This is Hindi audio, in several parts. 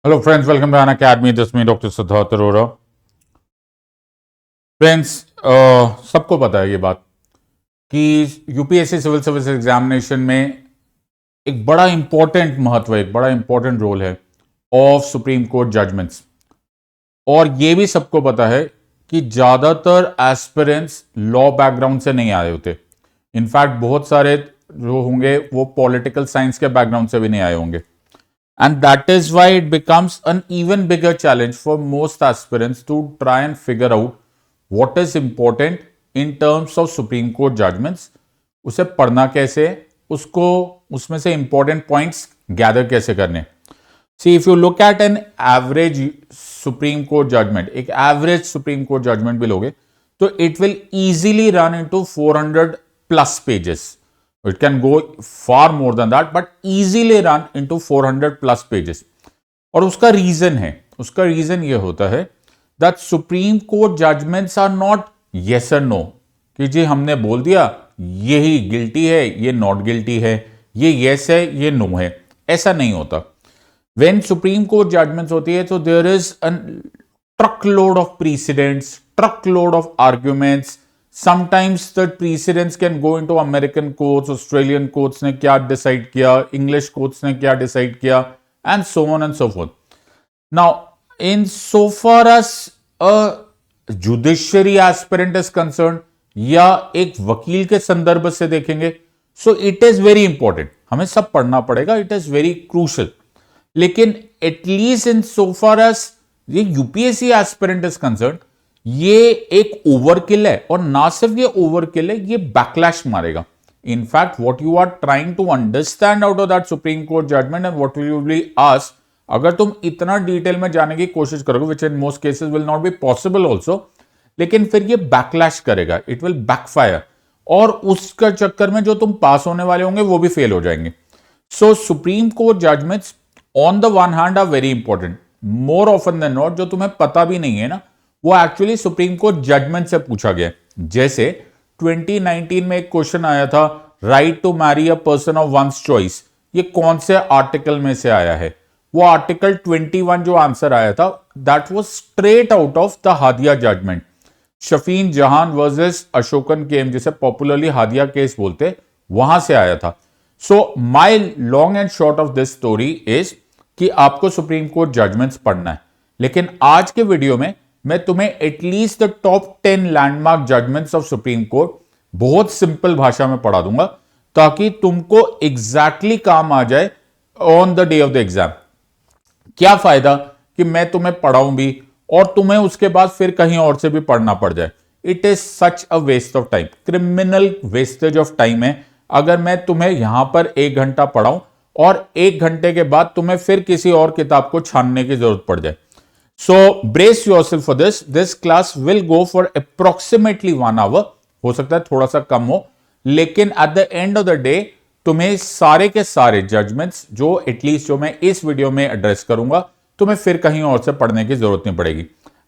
Hello friends, welcome to Unacademy. This me doctor Siddharth Arora. Friends, सबको पता है ये बात कि यूपीएससी सिविल सर्विस एग्जामिनेशन में एक बड़ा इंपॉर्टेंट महत्व है, एक बड़ा इंपॉर्टेंट रोल है ऑफ सुप्रीम कोर्ट जजमेंट्स। और ये भी सबको पता है कि ज्यादातर एस्पिरेंट्स लॉ बैकग्राउंड से नहीं आए होते। इनफैक्ट बहुत सारे जो होंगे वो पॉलिटिकल साइंस के बैकग्राउंड से भी नहीं आए होंगे। And that is why it becomes an even bigger challenge for most aspirants to try and figure out what is important in terms of Supreme Court judgments. उसे पढ़ना कैसे, उसको उसमें से important points gather कैसे करने। See, if you look at an average Supreme Court judgment, एक average Supreme Court judgment भी लोगे तो it will easily run into 400 plus pages. It can go far more than that, but easily run into 400 plus pages. और उसका रीजन ये होता है that Supreme Court judgments are not yes or no, कि जी हमने बोल दिया यही गिल्टी है, ये नॉट गिल्टी है, ये यस है, ये नो है। ऐसा नहीं होता। When Supreme Court judgments होती है तो there is a truckload of precedents, truckload of arguments. Sometimes the precedents can go into American courts, Australian courts ने क्या decide किया, English courts ने क्या decide किया, and so on and so forth. Now, in so far as a judiciary aspirant is concerned, या एक वकील के संदर्भ से देखेंगे, so it is very important. हमें सब पढ़ना पड़ेगा, it is very crucial. लेकिन at least in so far as ये यूपीएससी एस्पिरेंट इज कंसर्न, ये एक ओवरकिल है। और ना सिर्फ ये ओवरकिल है, ये बैकलैश मारेगा। In fact what you are trying to understand out of that supreme court judgement and what you will ask, अगर तुम इतना डिटेल में जाने की कोशिश करोगे, which in most cases will not be possible also, लेकिन फिर ये बैकलैश करेगा, इट विल बैकफायर। और उसका चक्कर में जो तुम पास होने वाले होंगे वो भी फेल हो जाएंगे। So supreme court judgements on the one hand are very important, more often than not. जो तुम्हें पता भी नहीं है ना, वो एक्चुअली सुप्रीम कोर्ट जजमेंट से पूछा गया। जैसे 2019 में एक क्वेश्चन आया था, right to marry a person of one's choice, ये कौन से आर्टिकल में से आया है? वो आर्टिकल 21 जो आंसर आया था, that was straight out of the Hadiya judgement, Shafin Jahan versus Ashokan came, जिसे पॉपुलरली हादिया केस बोलते, वहां से आया था। So my long and short of this story is कि आपको सुप्रीम कोर्ट जजमेंट्स पढ़ना है। लेकिन आज के वीडियो में मैं तुम्हें at least the top 10 landmark judgements of supreme court बहुत सिंपल भाषा में पढ़ा दूंगा, ताकि तुमको एग्जैक्टली काम आ जाए on the day of the exam. क्या फायदा कि मैं तुम्हें पढ़ाऊं भी और तुम्हें उसके बाद फिर कहीं और से भी पढ़ना पड़ जाए। It is such a waste of time, criminal wastage of time है अगर मैं तुम्हें यहां पर 1 घंटा पढ़ाऊं और 1 घंटे के बाद तुम्हें फिर किसी और किताब को छानने की जरूरत पड़ जाए। So brace yourself for this class will go for approximately 1 hour, हो सकता है थोड़ा सा कम हो, लेकिन at the end of the day तुम्हें सारे के सारे जजमेंट्स जो एटलीस्ट जो मैं इस वीडियो में एड्रेस करूंगा, तुम्हें फिर कहीं और से पढ़ने की जरूरत नहीं पड़ेगी।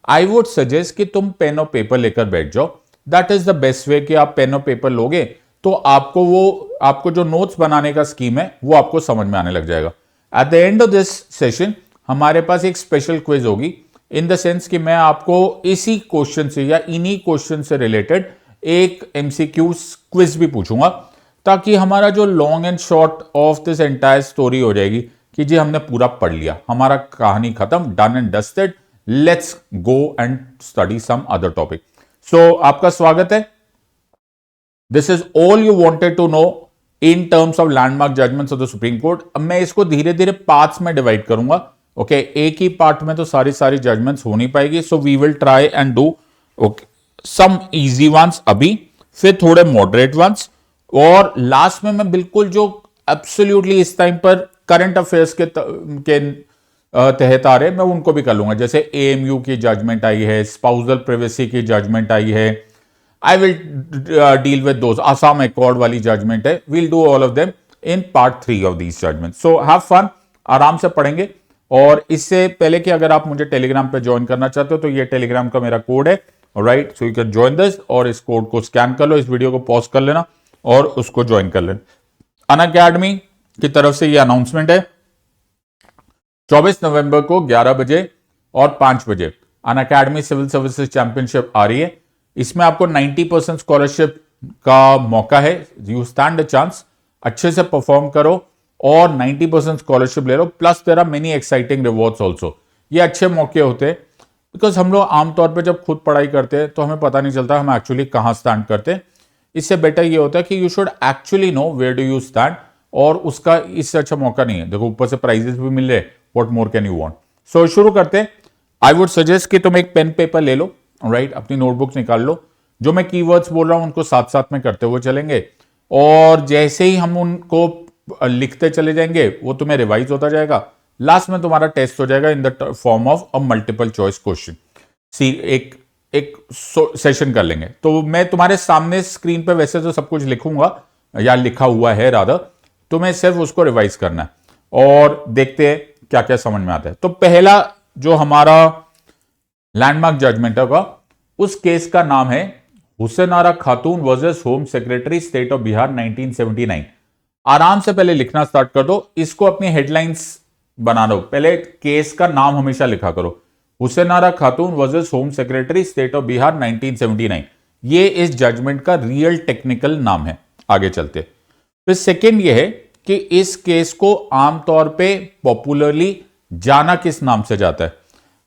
आई वुड सजेस्ट कि तुम पेन और पेपर लेकर बैठ जाओ। That is the best way कि आप पेन और पेपर लोगे तो आपको जो नोट्स बनाने का स्कीम है वो आपको समझ में आने लग जाएगा। Eight the end of this session हमारे पास एक स्पेशल क्विज होगी, इन द सेंस कि मैं आपको इसी क्वेश्चन से या इन्हीं क्वेश्चन से रिलेटेड एक एमसीक्यू क्विज भी पूछूंगा, ताकि हमारा जो long and short of this entire story हो जाएगी कि जी हमने पूरा पढ़ लिया, हमारा कहानी खत्म, done and dusted, let's go and study some other topic. So आपका स्वागत है। This is all you wanted to know in terms of landmark judgements of the supreme court. अब मैं इसको धीरे धीरे पार्ट्स में डिवाइड करूंगा। ओके, एक ही पार्ट में तो सारी जजमेंट्स हो नहीं पाएगी, so we will try and do okay some easy ones अभी, फिर थोड़े मॉडरेट वंस, और लास्ट में मैं बिल्कुल जो एब्सोल्युटली इस टाइम पर करंट अफेयर्स के तहत आ रहे मैं उनको भी कर लूंगा। जैसे एएमयू की जजमेंट आई है, स्पाउसल प्राइवेसी की जजमेंट आई है, I will deal with those. Assam Accord वाली जजमेंट है, we'll do all of them in part 3 of these judgments. So have fun, आराम से पढ़ेंगे। और इससे पहले कि अगर आप मुझे टेलीग्राम पे ज्वाइन करना चाहते हो तो ये टेलीग्राम का मेरा कोड है, right, so you can join this, और इस कोड को स्कैन कर लो, इस वीडियो को पॉज कर लेना और उसको ज्वाइन कर लेना। अनअकैडमी की तरफ से ये अनाउंसमेंट है 24 नवंबर को 11 बजे और 5 बजे अन अकेडमी सिविल सर्विसेज चैंपियनशिप आ रही है। इसमें आपको 90% स्कॉलरशिप का मौका है। यू स्टैंड अ चांस, अच्छे से परफॉर्म करो और 90% स्कॉलरशिप ले लो, plus there are many exciting rewards also. ये अच्छे मौके होते हैं बिकॉज हम लोग आमतौर पे जब खुद पढ़ाई करते हैं तो हमें पता नहीं चलता हम एक्चुअली कहाँ स्टैंड करते हैं। इससे बेटर ये होता है कि you should actually know where do you stand, और उसका इससे अच्छा मौका नहीं है। देखो ऊपर से प्राइजेस भी मिल रहे, what more can you want. So शुरू करते हैं। आई वुड सजेस्ट कि तुम एक पेन पेपर ले लो, राइट, अपनी नोटबुक निकाल लो। जो मैं कीवर्ड्स बोल रहा हूं उनको साथ साथ में करते हुए चलेंगे, और जैसे ही हम उनको लिखते चले जाएंगे वो तुम्हें रिवाइज होता जाएगा। लास्ट में तुम्हारा टेस्ट हो जाएगा in the form of a multiple choice question. सी एक सेशन कर लेंगे। तो मैं तुम्हारे सामने स्क्रीन पे वैसे तो सब कुछ लिखूंगा या लिखा हुआ है रादर, तुम्हें सिर्फ उसको रिवाइज करना है और देखते हैं क्या क्या समझ में आता है। तो पहला जो हमारा लैंडमार्क जजमेंट होगा उस केस का नाम है Hussain Ara Khatoon versus home secretary state of Bihar 1979। आराम से पहले लिखना स्टार्ट कर दो, इसको अपनी हेडलाइंस बना दो। पहले केस का नाम हमेशा लिखा करो, Hussain Ara Khatoon versus home secretary state of Bihar 1979। ये इस जजमेंट का रियल टेक्निकल नाम है। आगे चलते फिर सेकेंड ये है कि इस केस को आमतौर पे पॉपुलरली जाना किस नाम से जाता है।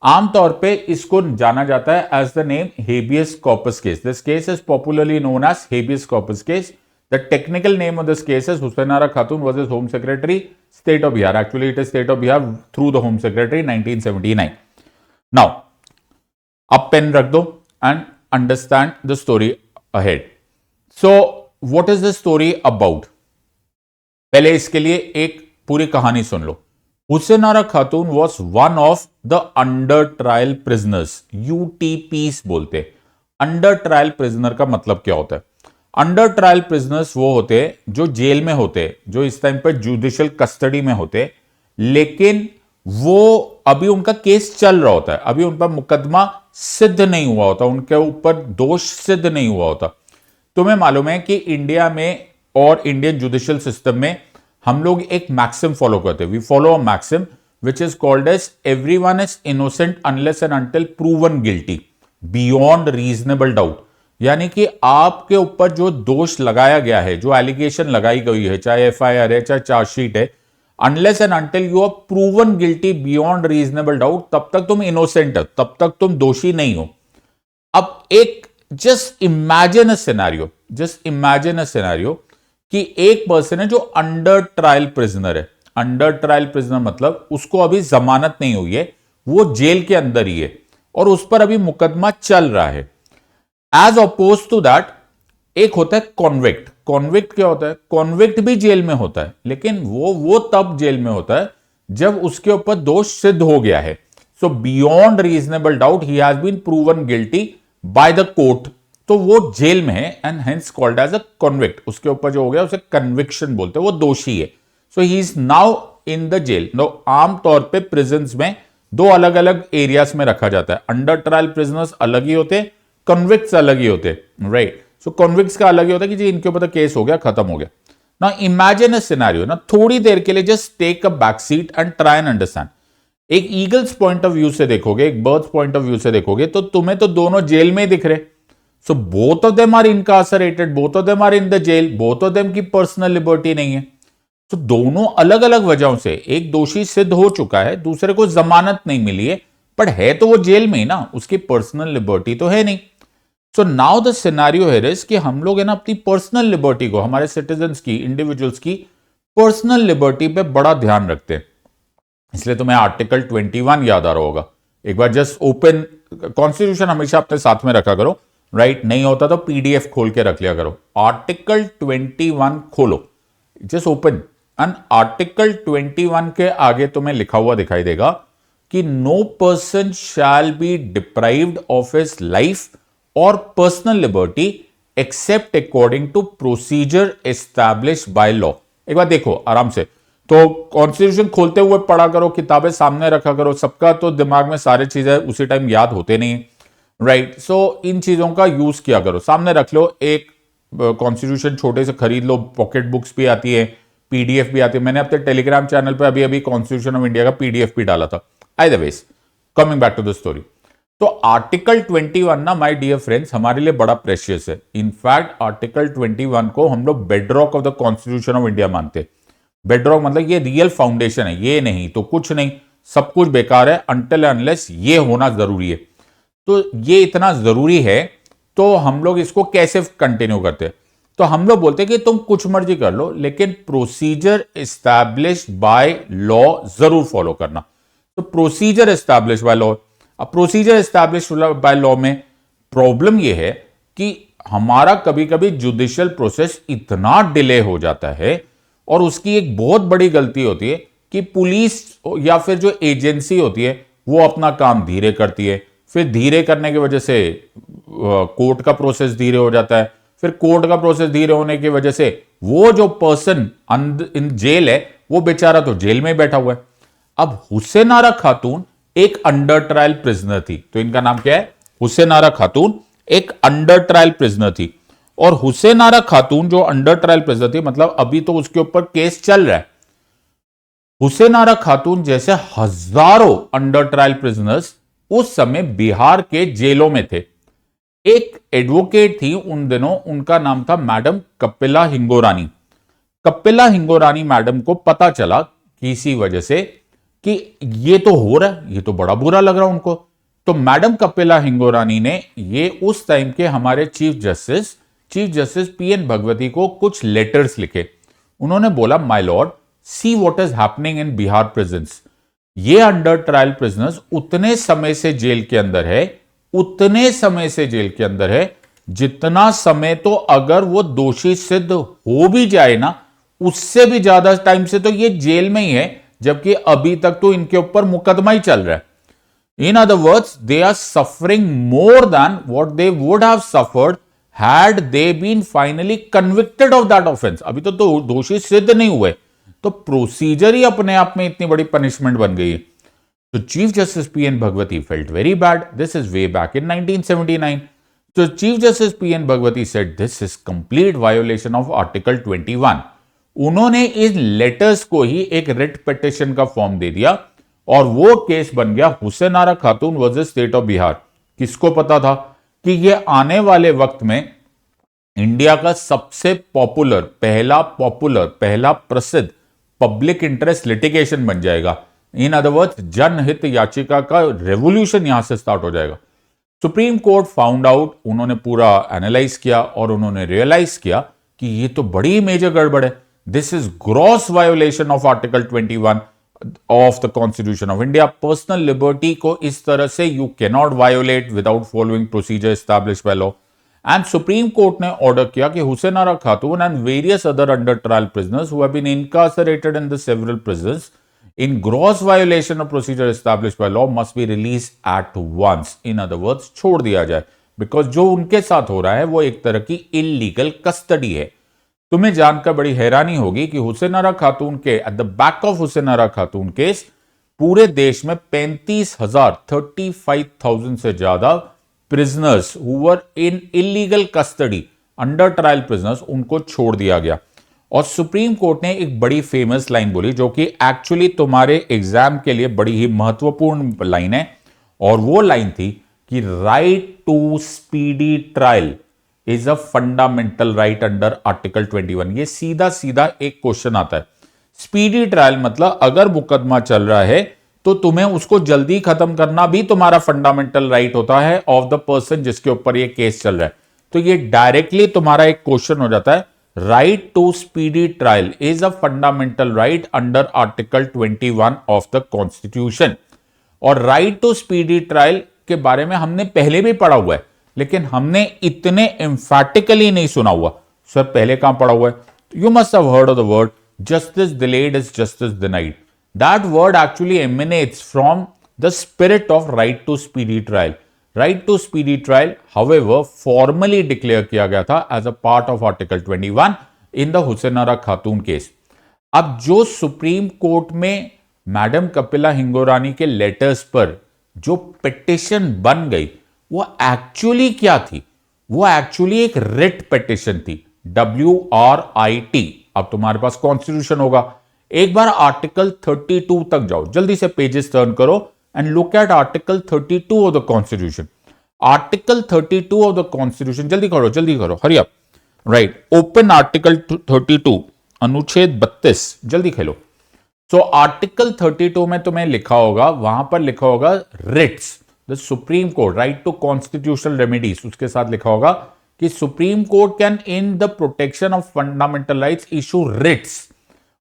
आमतौर पे इसको जाना जाता है as the name habeas corpus case. This case is popularly known as habeas corpus case. The technical name of this case is Hussain Ara Khatoon versus home secretary state of Bihar. Actually it is state of Bihar through the home secretary 1979। Now अब पेन रख दो and understand the story ahead. So what is the story about? पहले इसके लिए एक पूरी कहानी सुन लो। Hussain Ara Khatoon was one of the under trial prisoners, UTPs बोलते। अंडर ट्रायल प्रिजनर का मतलब क्या होता है? अंडर ट्रायल प्रिजनर्स वो होते हैं जो जेल में होते, जो इस टाइम पर जुडिशियल कस्टडी में होते, लेकिन वो अभी उनका केस चल रहा होता है, अभी उन पर मुकदमा सिद्ध नहीं हुआ होता, उनके ऊपर दोष सिद्ध नहीं हुआ होता। तुम्हें मालूम है कि इंडिया में और इंडियन जुडिशियल सिस्टम में हम लोग एक मैक्सिम फॉलो करते हैं। We follow a maxim which is called as everyone is innocent unless and until proven guilty beyond reasonable doubt. यानी कि आपके ऊपर जो दोष लगाया गया है, जो एलिगेशन लगाई गई है, चाहे एफआईआर है चाहे चार्जशीट है, unless and until you are proven guilty beyond reasonable doubt, तब तक तुम इनोसेंट हो, तब तक तुम दोषी नहीं हो। अब एक जस्ट इमेजिन अ सिनेरियो कि एक पर्सन है जो अंडर ट्रायल प्रिजनर है। अंडर ट्रायल प्रिजनर मतलब उसको अभी जमानत नहीं हुई है, वो जेल के अंदर ही है और उस पर अभी मुकदमा चल रहा है। एज अपोज टू दैट एक होता है कॉन्विक्ट। कॉन्विक्ट क्या होता है? कॉन्विक्ट भी जेल में होता है, लेकिन वो तब जेल में होता है जब उसके ऊपर दोष सिद्ध हो गया है। So beyond reasonable doubt he has been proven guilty by the court, तो वो जेल में है and hence called as a convict. उसके ऊपर जो हो गया उसे कन्विक्शन बोलते हैं, वो दोषी है। So he is now in the jail. No, आमतौर पे प्रिजन्स में दो अलग अलग एरियाज में रखा जाता है। अंडर ट्रायल प्रिजनर्स अलग ही होते, कन्विक्ट्स अलग ही होते, राइट। सो कन्विक्ट्स का अलग ही होता है कि जी इनके ऊपर तो केस हो गया, खत्म हो गया। ना इमेजिन अ सिनेरियो, ना थोड़ी देर के लिए just take a back seat and try and understand. एक ईगल्स पॉइंट ऑफ व्यू से देखोगे, एक बर्ड्स पॉइंट ऑफ व्यू से देखोगे, तो तुम्हें तो दोनों जेल में ही दिख रहे। So both of them are incarcerated, both of them are in the jail, both of them की पर्सनल लिबर्टी नहीं है। तो दोनों अलग अलग वजहों से, एक दोषी सिद्ध हो चुका है, दूसरे को जमानत नहीं मिली है, बट है तो वो जेल में ही ना, उसकी पर्सनल लिबर्टी तो है नहीं। So now the scenario here is कि हम लोग है ना अपनी पर्सनल लिबर्टी को, हमारे सिटीजन्स की, इंडिविजुअल्स की पर्सनल लिबर्टी पे बड़ा ध्यान रखते हैं। इसलिए तुम्हें आर्टिकल 21 याद आ रहा होगा। एक बार जस्ट ओपन कॉन्स्टिट्यूशन हमेशा अपने साथ में रखा करो, राइट। नहीं होता तो पीडीएफ खोल के रख लिया करो। आर्टिकल 21 खोलो, जस्ट ओपन एंड आर्टिकल 21 के आगे तुम्हें लिखा हुआ दिखाई देगा कि no person shall be deprived of his life और personal liberty except according to procedure establish by law. एक बार देखो आराम से, तो कॉन्स्टिट्यूशन खोलते हुए पढ़ा करो, किताबें सामने रखा करो। सबका तो दिमाग में सारी चीजें उसी टाइम याद होते नहीं, राइट। सो इन चीजों का यूज किया करो, सामने रख लो। एक कॉन्स्टिट्यूशन छोटे से खरीद लो, पॉकेट बुक्स भी आती है, पीडीएफ भी आती है। मैंने अपने टेलीग्राम चैनल पे अभी अभी कॉन्स्टिट्यूशन ऑफ इंडिया का पीडीएफ भी डाला था। Otherwise coming back to the story, तो आर्टिकल 21 ना माय डियर फ्रेंड्स हमारे लिए बड़ा प्रेशियस है। इनफैक्ट आर्टिकल 21 को हम लोग bedrock of the constitution of India मानते हैं। बेडरॉक मतलब ये रियल फाउंडेशन है, ये नहीं तो कुछ नहीं, सब कुछ बेकार है अनटिल अनलेस ये होना जरूरी है। तो ये इतना जरूरी है तो हम लोग इसको कैसे कंटिन्यू करते हैं? तो हम लोग बोलते हैं कि तुम कुछ मर्जी कर लो लेकिन प्रोसीजर एस्टैब्लिश्ड बाय लॉ जरूर फॉलो करना। तो प्रोसीजर एस्टैब्लिश्ड बाय लॉ, अब प्रोसीजर एस्टैब्लिश्ड बाय लॉ में प्रॉब्लम यह है कि हमारा कभी कभी जुडिशियल प्रोसेस इतना डिले हो जाता है और उसकी एक बहुत बड़ी गलती होती है कि पुलिस या फिर जो एजेंसी होती है वो अपना काम धीरे करती है, फिर धीरे करने की वजह से कोर्ट का प्रोसेस धीरे हो जाता है, फिर कोर्ट का प्रोसेस धीरे होने की वजह से वो जो पर्सन इन जेल है वो बेचारा तो जेल में बैठा हुआ है। अब हुसैन आरा खातून एक अंडर ट्रायल प्रिजनर थी, तो इनका नाम क्या है? हुसैन आरा खातून एक अंडर ट्रायल प्रिजनर थी। और हुसैन आरा खातून जो अंडर ट्रायल प्रिजनर थी, मतलब अभी तो उसके ऊपर केस चल रहा है। हुसैन आरा खातून जैसे हजारों अंडर ट्रायल प्रिजनर्स उस समय बिहार के जेलों में थे। एक एडवोकेट थी उन दिनों, उनका नाम था मैडम कपिला हिंगोरानी। कपिला हिंगोरानी मैडम को पता चला किसी वजह से कि ये तो हो रहा है, ये तो बड़ा बुरा लग रहा है उनको। तो मैडम कपिला हिंगोरानी ने ये उस टाइम के हमारे चीफ जस्टिस पीएन भगवती को कुछ लेटर्स लिखे। उन्होंने बोला, my Lord, see what is happening in Bihar prisons. ये अंडर ट्रायल प्रिजनर्स उतने समय से जेल के अंदर है, जितना समय तो अगर वो दोषी सिद्ध हो भी जाए ना, उससे भी ज्यादा टाइम से तो ये जेल में ही है, जबकि अभी तक तो इनके ऊपर मुकदमा ही चल रहा है। In other words, they are suffering more than what they would have suffered had they been finally convicted of that offence. अभी तो दोषी सिद्ध नहीं हुए, तो प्रोसीजर ही अपने आप में इतनी बड़ी पनिशमेंट बन गई है। तो chief justice PN Bhagwati felt very bad. This is way back in 1979. So Chief Justice P.N. Bhagwati said this is complete violation of Article 21. उन्होंने इन लेटर्स को ही एक रिट पिटिशन का फॉर्म दे दिया और वो केस बन गया Hussain Ara Khatoon versus state of Bihar. किसको पता था कि ये आने वाले वक्त में इंडिया का सबसे पहला प्रसिद्ध पब्लिक इंटरेस्ट लिटिगेशन बन जाएगा। इन अदर वर्ड्स, जनहित याचिका का रेवोल्यूशन यहां से स्टार्ट हो जाएगा। सुप्रीम कोर्ट फाउंड आउट, उन्होंने पूरा एनालाइज किया और उन्होंने रियलाइज किया कि ये तो बड़ी मेजर गड़बड़ है। This is gross violation of article 21 of the constitution of India. Personal liberty को इस तरह से you can not violate without following procedure established by law. And supreme court ने ऑर्डर किया कि Hussain Ara Khatoon and various other under trial prisoners who have been incarcerated in the several prisons in gross violation of procedure established by law must be released at once. In other words, छोड़ दिया जाए, बिकॉज जो उनके साथ हो रहा है वो एक तरह की इलीगल कस्टडी है। तुम्हें जानकर बड़ी हैरानी होगी कि हुसैन आरा खातून के at the back of Hussain Ara Khatoon case पूरे देश में 35,000 से ज्यादा prisoners who were in illegal custody, under trial prisoners, उनको छोड़ दिया गया। और सुप्रीम कोर्ट ने एक बड़ी फेमस लाइन बोली जो कि एक्चुअली तुम्हारे एग्जाम के लिए बड़ी ही महत्वपूर्ण लाइन है, और वो लाइन थी कि right to speedy trial is a fundamental right under article 21। ये सीधा सीधा एक क्वेश्चन आता है। स्पीडी ट्रायल मतलब अगर मुकदमा चल रहा है तो तुम्हें उसको जल्दी खत्म करना भी तुम्हारा फंडामेंटल राइट होता है ऑफ द पर्सन जिसके ऊपर ये केस चल रहा है। तो ये डायरेक्टली तुम्हारा एक क्वेश्चन हो जाता है, right to speedy trial is a fundamental right under article 21 of the constitution। और right to speedy trial के बारे में हमने पहले भी पढ़ा हुआ है, लेकिन हमने इतने emphatically नहीं सुना हुआ। सर पहले कहां पढ़ा हुआ है? You must have heard of the word justice delayed is justice denied. That word actually emanates from the spirit of right to speedy trial. Right to speedy trial however formally declare किया गया था as a part of article 21 in the Hussain Ara Khatoon case. अब जो सुप्रीम कोर्ट में मैडम कपिला हिंगोरानी के लेटर्स पर जो पिटिशन बन गई वो एक्चुअली क्या थी? वो एक्चुअली एक रिट पिटिशन थी, WRIT, अब तुम्हारे पास कॉन्स्टिट्यूशन होगा। एक बार आर्टिकल 32 तक जाओ, जल्दी से पेजेस टर्न करो and look at article 32 of the constitution. Article 32 of the constitution, जल्दी करो, hurry up. Right, open article 32, अनुच्छेद 32, जल्दी खेलो। सो आर्टिकल 32 में तुम्हें लिखा होगा, वहां पर लिखा होगा writs, the supreme court right to constitutional remedies. उसके साथ लिखा होगा कि supreme court can in the protection of fundamental rights issue writs.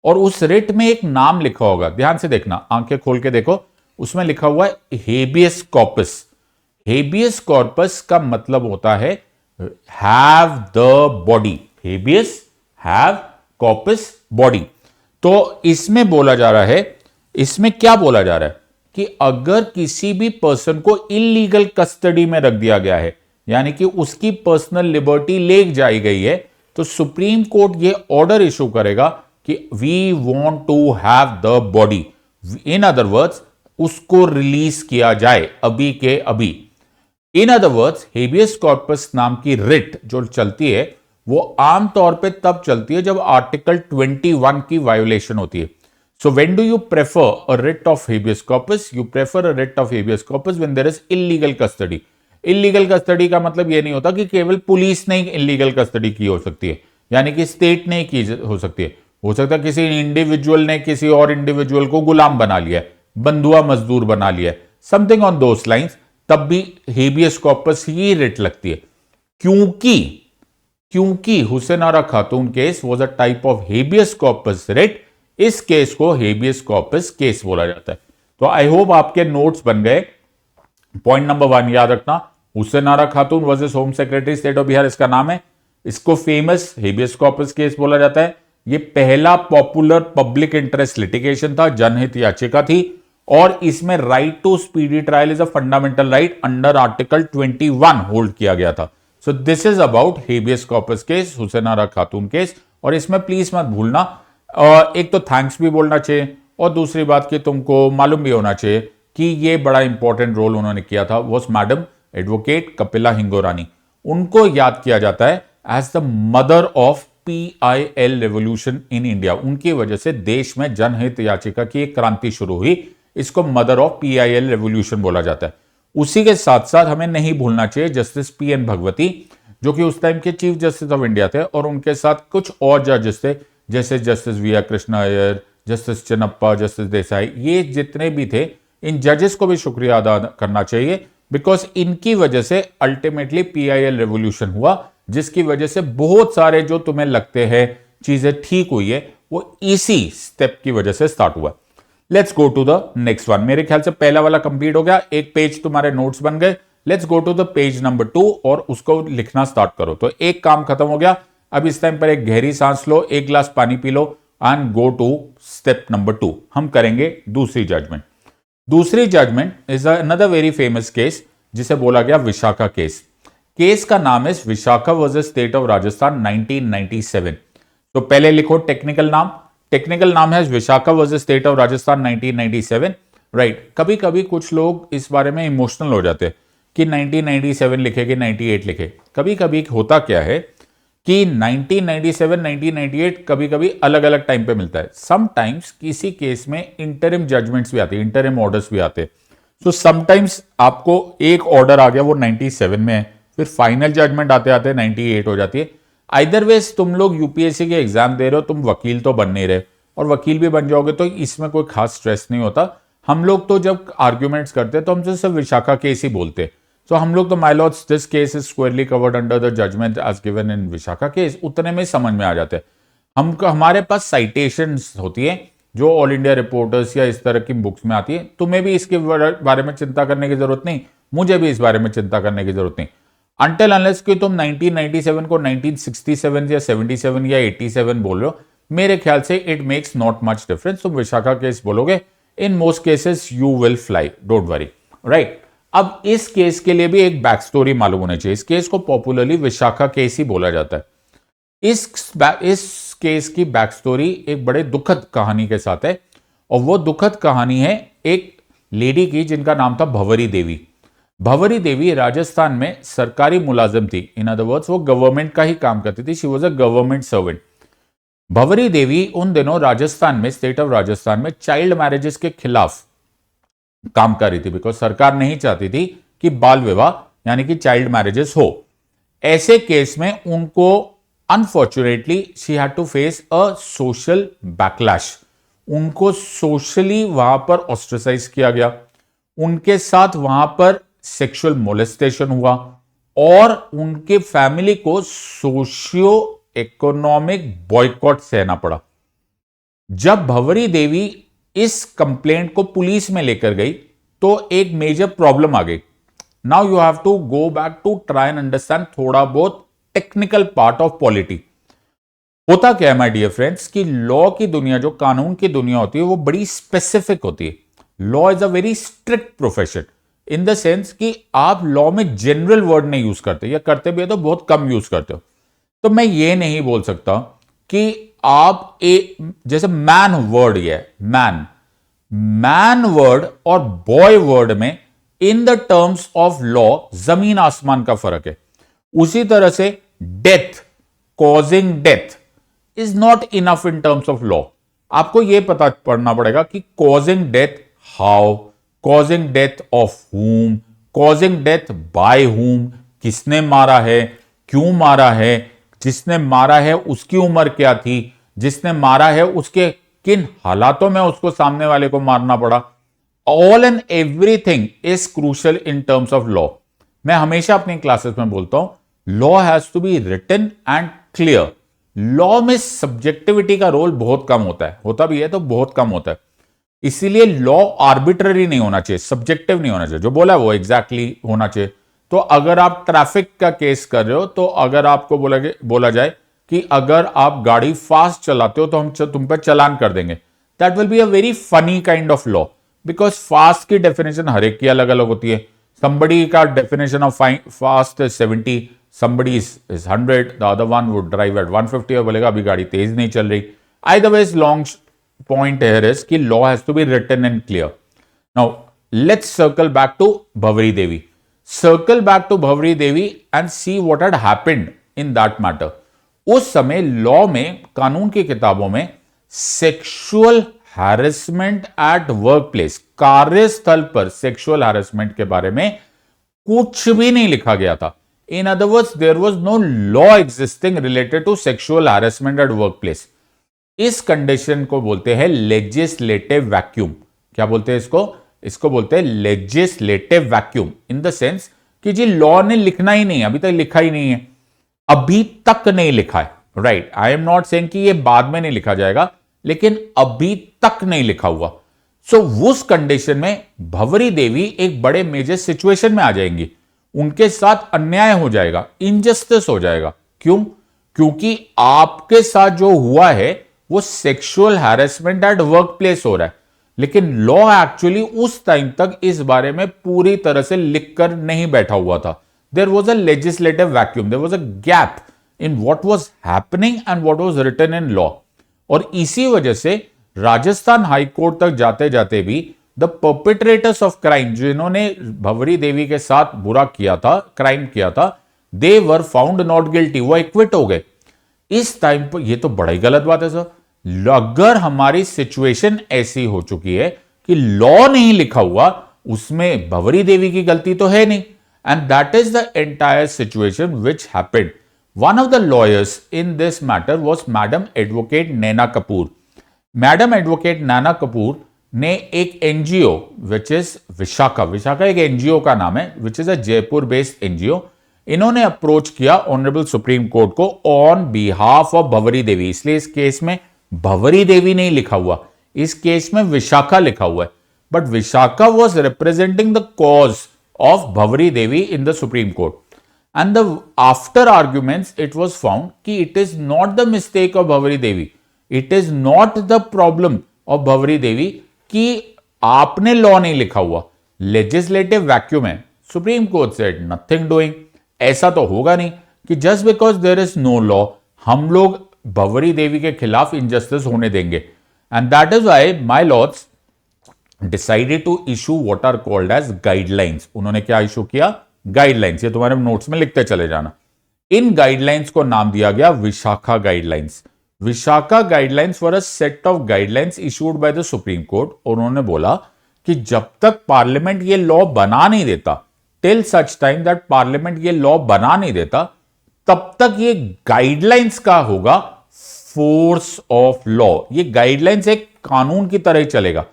और उस रिट में एक नाम लिखा होगा, ध्यान से देखना, आंखें खोल के देखो, उसमें लिखा हुआ है हेबियस कॉर्पस। हेबियस कॉर्पस का मतलब होता है have the body, habeas have corpus body. तो इसमें बोला जा रहा है, इसमें क्या बोला जा रहा है कि अगर किसी भी पर्सन को इलीगल कस्टडी में रख दिया गया है, यानी कि उसकी पर्सनल लिबर्टी ले जाई गई है, तो सुप्रीम कोर्ट ये ऑर्डर इशू करेगा कि we want to have the body. In other words, उसको रिलीज किया जाए अभी के अभी। In other words, habeas corpus नाम की रिट जो चलती है वो आमतौर पे तब चलती है जब आर्टिकल 21 की वायोलेशन होती है। So when do you prefer a writ of habeas corpus? You prefer a writ of habeas corpus when there is illegal custody. Illegal custody का मतलब यह नहीं होता कि केवल पुलिस ने इलीगल कस्टडी की हो सकती है, यानी कि स्टेट ने की हो सकती है। हो सकता है किसी इंडिविजुअल ने किसी और इंडिविजुअल को गुलाम बना लिया है, बंधुआ मजदूर बना लिया है, समथिंग ऑन दोस लाइंस, तब भी हेबियस कॉर्पस ही रिट लगती है। क्योंकि Hussain Ara Khatoon case was a type of habeas corpus writ, इस केस को हेबियस कॉर्पस केस बोला जाता है। तो आई होप आपके नोट्स बन गए। पॉइंट नंबर 1 याद रखना, Hussain Ara Khatoon versus home secretary state of Bihar, इसका नाम है। इसको फेमस हेबियस कॉर्पस केस बोला जाता है। ये पहला पॉपुलर पब्लिक इंटरेस्ट लिटिगेशन था, जनहित याचिका थी, और इसमें right to speedy trial is a fundamental right under article 21 hold किया गया था। So this is about habeas corpus case, Hussain Ara Khatoon case. और इसमें प्लीज मत भूलना, एक तो थैंक्स भी बोलना चाहिए, और दूसरी बात कि तुमको मालूम भी होना चाहिए कि ये बड़ा इंपॉर्टेंट रोल उन्होंने किया था, वो मैडम एडवोकेट कपिला हिंगोरानी। उनको याद किया जाता है as the mother of PIL revolution in India. उनकी वजह से देश में जनहित याचिका की एक क्रांति शुरू हुई, इसको मदर ऑफ PIL रेवोल्यूशन बोला जाता है। उसी के साथ साथ हमें नहीं भूलना चाहिए जस्टिस PN भगवती, जो कि उस टाइम के चीफ जस्टिस ऑफ इंडिया थे, और उनके साथ कुछ और जजेस थे, जैसे justice VR Krishna Iyer, justice Chinnappa, justice Desai. ये जितने भी थे, इन जजेस को भी शुक्रिया अदा करना चाहिए, बिकॉज इनकी वजह से अल्टीमेटली PIL रेवोल्यूशन हुआ, जिसकी वजह से बहुत सारे जो तुम्हें लगते हैं चीजें ठीक हुई है, वो इसी स्टेप की वजह से स्टार्ट हुआ। Let's go to the next one. मेरे ख्याल से पहला वाला कंप्लीट हो गया, एक पेज तुम्हारे नोट्स बन गए। Let's go to the page number 2 और उसको लिखना स्टार्ट करो। तो एक काम खत्म हो गया। अब इस टाइम पर एक गहरी सांस लो, एक ग्लास पानी पी लो and go to step number 2। हम करेंगे दूसरी जजमेंट। दूसरी judgment is another very famous case, जिसे बोला गया विशाखा केस। केस का नाम है Vishaka versus state of Rajasthan 1997। तो पहले लिखो टेक्निकल नाम। टेक्निकल नाम है Vishaka versus state of Rajasthan 1997। Right, कभी कभी कुछ लोग इस बारे में इमोशनल हो जाते हैं कि 1997 लिखे कि 98 लिखे। कभी कभी होता क्या है कि 1997 1998 कभी कभी अलग अलग टाइम पे मिलता है। समटाइम्स किसी केस में इंटरिम जजमेंट्स भी आते हैं, इंटरिम ऑर्डर्स भी आते हैं। सो समटाइम्स आपको एक ऑर्डर आ गया वो 97 में है, फिर फाइनल जजमेंट आते आते 98 हो जाती है। आइदर वेज तुम लोग यूपीएससी के एग्जाम दे रहे हो, तुम वकील तो बन नहीं रहे, और वकील भी बन जाओगे तो इसमें कोई खास स्ट्रेस नहीं होता। हम लोग तो जब आर्ग्यूमेंट्स करते हैं तो हमसे सिर्फ विशाखा केस ही बोलते हैं। सो हम लोग तो my lords this case is squarely covered under the judgment as given in Vishaka case, उतने में समझ में आ जाते हैं। हमारे पास साइटेशंस होती है जो ऑल इंडिया रिपोर्टर्स या इस तरह की बुक्स में आती है। तुम्हें भी इसके बारे में चिंता करने की जरूरत नहीं, मुझे भी इस बारे में चिंता करने की जरूरत नहीं, अनटिल अनलेस कि तुम 1997 को 1967 या 77 या 87 बोल रहे हो। मेरे ख्याल से it makes not much difference. तुम विशाखा केस बोलोगे, इन most cases you will fly, don't worry. Right, अब इस केस के लिए भी एक बैक स्टोरी मालूम होनी चाहिए। इस केस को पॉपुलरली विशाखा केस ही बोला जाता है। इस केस की बैक स्टोरी एक बड़े दुखद कहानी के साथ है, और वो दुखद कहानी है एक लेडी की जिनका नाम था भंवरी देवी। भंवरी देवी राजस्थान में सरकारी मुलाजिम थी। इन अदर वर्ड्स वो गवर्नमेंट का ही काम करती थी। She was a government servant. Bhanwari Devi उन दिनों राजस्थान में, स्टेट ऑफ राजस्थान में चाइल्ड मैरिजेस के खिलाफ काम कर रही थी, बिकॉज सरकार नहीं चाहती थी कि बाल विवाह यानी कि चाइल्ड मैरिजेस हो। ऐसे केस में उनको unfortunately she had to face a social backlash. उनको सोशली वहां पर ऑस्ट्रेसाइज किया गया, उनके साथ वहां पर सेक्सुअल मोलेस्टेशन हुआ और उनके फैमिली को सोशियो इकोनॉमिक बॉयकॉट सहना पड़ा। जब भंवरी देवी इस कंप्लेंट को पुलिस में लेकर गई तो एक मेजर प्रॉब्लम आ गई। Now you have to go back to try and understand थोड़ा बहुत टेक्निकल पार्ट ऑफ पॉलिटी। होता क्या है माय डियर फ्रेंड्स कि लॉ की दुनिया, जो कानून की दुनिया होती है, वो बड़ी स्पेसिफिक होती है। Law is a very strict profession in the sense कि आप लॉ में जनरल वर्ड नहीं यूज करते, या करते भी है तो बहुत कम यूज करते हो। तो मैं ये नहीं बोल सकता कि आप जैसे मैन वर्ड, ये मैन वर्ड और बॉय वर्ड में in the terms of law जमीन आसमान का फर्क है। उसी तरह से death, causing death is not enough in terms of law. आपको यह पता पड़ना पड़ेगा कि causing death how, causing death of whom, causing death by whom, किसने मारा है, क्यों मारा है, जिसने मारा है उसकी उम्र क्या थी, जिसने मारा है उसके किन हालातों में उसको सामने वाले को मारना पड़ा। All and everything is crucial in terms of law. मैं हमेशा अपनी क्लासेस में बोलता हूं, law has to be written and clear. Law में सब्जेक्टिविटी का रोल बहुत कम होता है, होता भी है तो बहुत कम होता है। इसीलिए लॉ आर्बिट्ररी नहीं होना चाहिए, सब्जेक्टिव नहीं होना चाहिए, जो बोला वो एग्जैक्टली होना चाहिए। तो अगर आप ट्रैफिक का केस कर रहे हो, तो अगर आपको बोला जाए कि अगर आप गाड़ी फास्ट चलाते हो तो हम तुम पर चलान कर देंगे, that will be a very funny kind of law, because fast की डेफिनेशन हर एक की अलग अलग होती है। somebody का definition of fast is 70, somebody is 100, the other one would drive at 150 और बोलेगा अभी गाड़ी तेज नहीं चल रही। Either way, long point here is कि law has to be written and clear. Now let's circle back to Bhavri Devi. Circle back to Bhavri Devi and see what had happened in that matter. उस समय लॉ में, कानून की किताबों में sexual harassment at work place, कार्यस्थल पर सेक्सुअल हैरेसमेंट के बारे में कुछ भी नहीं लिखा गया था। In other words, there was no law existing related to sexual harassment at work place. इस कंडीशन को बोलते हैं लेजिस्लेटिव वैक्यूम। क्या बोलते हैं इसको? इसको बोलते हैं legislative vacuum, in the sense कि जी लॉ ने लिखना ही नहीं, अभी तक लिखा ही नहीं है, अभी तक नहीं लिखा है। Right, I am not saying कि ये बाद में नहीं लिखा जाएगा, लेकिन अभी तक नहीं लिखा हुआ। सो उस कंडीशन में भंवरी देवी एक बड़े मेजर सिचुएशन में आ जाएंगी, उनके साथ अन्याय हो जाएगा, इनजस्टिस हो जाएगा। क्यों? क्योंकि आपके साथ जो हुआ है वो sexual harassment at work place हो रहा है, लेकिन लॉ एक्चुअली उस टाइम तक इस बारे में पूरी तरह से लिखकर नहीं बैठा हुआ था। There was a legislative vacuum, there was a gap in what was happening and what was written in law. और इसी वजह से राजस्थान हाई कोर्ट तक जाते जाते भी द परपेट्रेटर्स ऑफ क्राइम, जिन्होंने भंवरी देवी के साथ बुरा किया था, क्राइम किया था, दे वर फाउंड नॉट गिल्टी, वो एक्विट हो गए। इस टाइम पर ये तो बड़ा ही गलत बात है सर। अगर हमारी सिचुएशन ऐसी हो चुकी है कि लॉ नहीं लिखा हुआ, उसमें भंवरी देवी की गलती तो है नहीं। And that is the entire situation which happened. One of the lawyers in this matter was Madam Advocate Naina Kapoor. Madam Advocate Naina Kapoor ने एक NGO which is विशाखा एक NGO का नाम है, which is a Jaipur based NGO. इन्होंने अप्रोच किया ऑनरेबल सुप्रीम कोर्ट को ऑन बिहाफ ऑफ भंवरी देवी। इसलिए इस केस में भंवरी देवी नहीं लिखा हुआ, इस केस में विशाखा लिखा हुआ है। But Vishakha was representing the cause of Bhavri Devi in the Supreme Court, and the after arguments it was found कि it is not the mistake of Bhavri Devi, it is not the problem of Bhavri Devi कि आपने लॉ नहीं लिखा हुआ, लेजिस्लेटिव वैक्यूम है। Supreme court said nothing doing. ऐसा तो होगा नहीं कि just because there is no law हम लोग भंवरी देवी के खिलाफ इनजस्टिस होने देंगे। And that is why my lords decided to issue what are called as guidelines. उन्होंने क्या इशू किया? गाइडलाइंस। ये तुम्हारे नोट्स में लिखते चले जाना। इन गाइडलाइंस को नाम दिया गया Vishakha guidelines. Vishakha guidelines were a set of guidelines issued by the supreme court. और उन्होंने बोला कि जब तक पार्लियामेंट ये लॉ बना नहीं देता, till such time that parliament ये लॉ बना नहीं देता, तब तक ये गाइडलाइंस का होगा फोर्स ऑफ लॉ। ये गाइडलाइंस एक कानून की तरह ही चलेगा।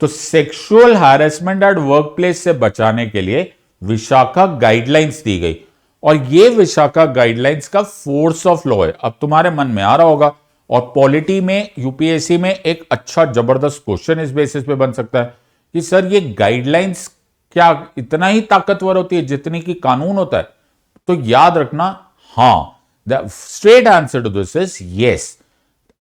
तो sexual harassment at work place से बचाने के लिए विशाखा गाइडलाइंस दी गई, और ये विशाखा गाइडलाइंस का फोर्स ऑफ लॉ है। अब तुम्हारे मन में आ रहा होगा, और पॉलिटी में, यूपीएससी में एक अच्छा जबरदस्त क्वेश्चन इस बेसिस पे बन सकता है कि सर ये गाइडलाइंस क्या इतना ही ताकतवर होती है जितनी की कानून होता है? तो याद रखना, हां, the straight answer to this is yes.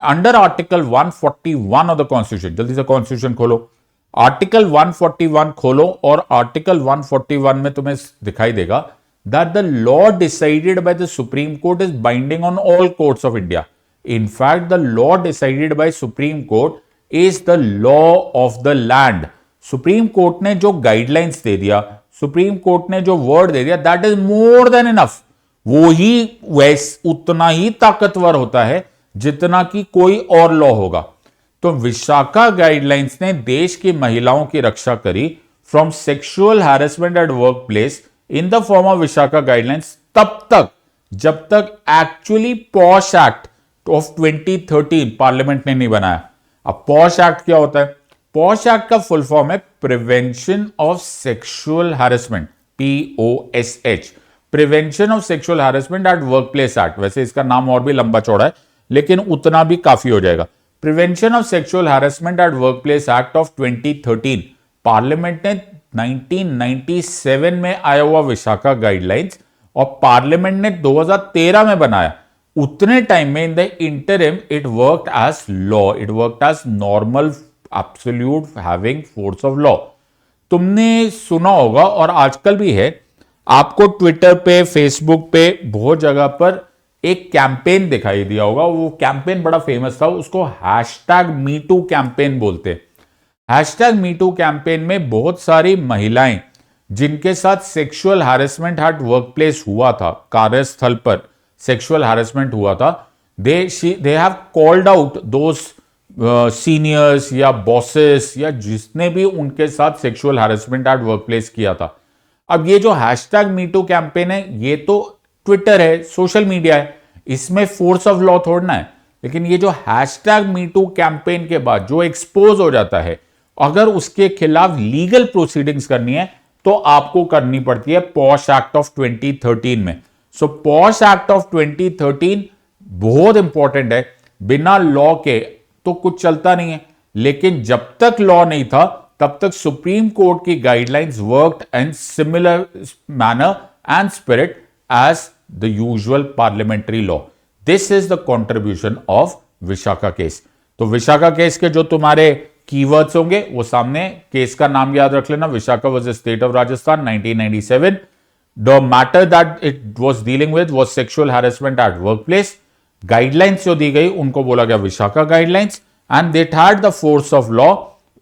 Under article 141 of the constitution, जल्दी से कॉन्स्टिट्यूशन खोलो, आर्टिकल 141 खोलो, और आर्टिकल 141 में तुम्हें दिखाई देगा that the law decided by the supreme court is binding on all courts of India. In fact, the law decided by Supreme Court is the law of the land. Supreme court ने जो गाइडलाइंस दे दिया, सुप्रीम कोर्ट ने जो वर्ड दे दिया, that is more than enough. वो ही उतना ही ताकतवर होता है जितना कि कोई और लॉ होगा। तो विशाखा गाइडलाइंस ने देश की महिलाओं की रक्षा करी from sexual harassment at work place in the form of Vishakha guidelines, तब तक जब तक actually posh act of 2013 parliament ने नहीं बनाया। अब पॉश एक्ट क्या होता है? पॉश एक्ट का फुल फॉर्म है prevention of sexual harassment, POSH, prevention of sexual harassment at work place act. वैसे इसका नाम और भी लंबा चौड़ा है, लेकिन उतना भी काफी हो जाएगा। Prevention of sexual harassment at work place act of 2013 parliament ने 1997 में आया हुआ विशाखा गाइडलाइंस, और पार्लियामेंट ने 2013 में बनाया। उतने टाइम में in the interim it worked as law, it worked as normal absolute having force of law. तुमने सुना होगा, और आजकल भी है, आपको ट्विटर पे, फेसबुक पे, बहुत जगह पर एक कैंपेन दिखाई दिया होगा। वो कैंपेन बड़ा फेमस था, उसको #MeToo कैंपेन बोलते हैं। #MeToo कैंपेन में बहुत सारी महिलाएं जिनके साथ sexual harassment at work place हुआ था, कार्यस्थल पर सेक्सुअल हैरेसमेंट हुआ था, they have called out those seniors या बॉसेस या जिसने भी उनके साथ sexual harassment at work place किया था। अब ये जो #MeToo कैंपेन है, ये तो ट्विटर है, सोशल मीडिया है, इसमें फोर्स ऑफ लॉ थोड़ना है। लेकिन ये जो #MeToo कैंपेन के बाद जो एक्सपोज हो जाता है, अगर उसके खिलाफ लीगल प्रोसीडिंग्स करनी है तो आपको करनी पड़ती है पॉश एक्ट ऑफ 2013 में। सो पॉश एक्ट ऑफ 2013 बहुत इंपॉर्टेंट है। बिना लॉ के तो कुछ चलता नहीं है, लेकिन जब तक लॉ नहीं था तब तक सुप्रीम कोर्ट की guidelines worked in similar manner and spirit as the usual parliamentary law. This is the contribution of Vishaka case. तो विशाखा केस के जो तुम्हारे कीवर्ड्स होंगे वो सामने, केस का नाम याद रख लेना, Vishakha versus state of Rajasthan 1997। The matter that it was dealing with was sexual harassment at workplace. Guidelines जो दी गई उनको बोला गया Vishakha guidelines, and it had the force of law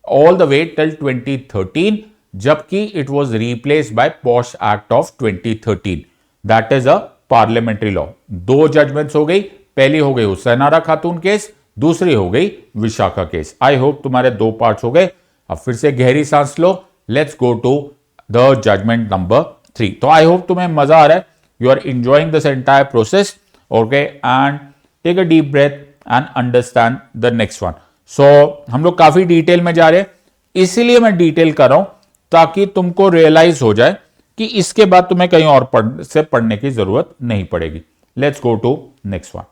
all the way till 2013, जबकि it was replaced by POSH Act of 2013. That is a parliamentary law. दो जजमेंट्स हो गई, पहली हो गई हुसैन आरा खातून केस, दूसरी हो गई विशाखा केस। आई होप तुम्हारे दो पार्ट्स हो गए। अब फिर से गहरी सांस लो, let's go to the judgment number 3। तो आई होप तुम्हें मजा आ रहा है, you are enjoying this entire process, okay, and take a deep breath and understand the next one. So हम लोग काफी डिटेल में जा रहे हैं, इसीलिए मैं डिटेल कर रहा हूं ताकि तुमको रियलाइज हो जाए कि इसके बाद तुम्हें कहीं और पढ़ने की जरूरत नहीं पड़ेगी। Let's go to next one.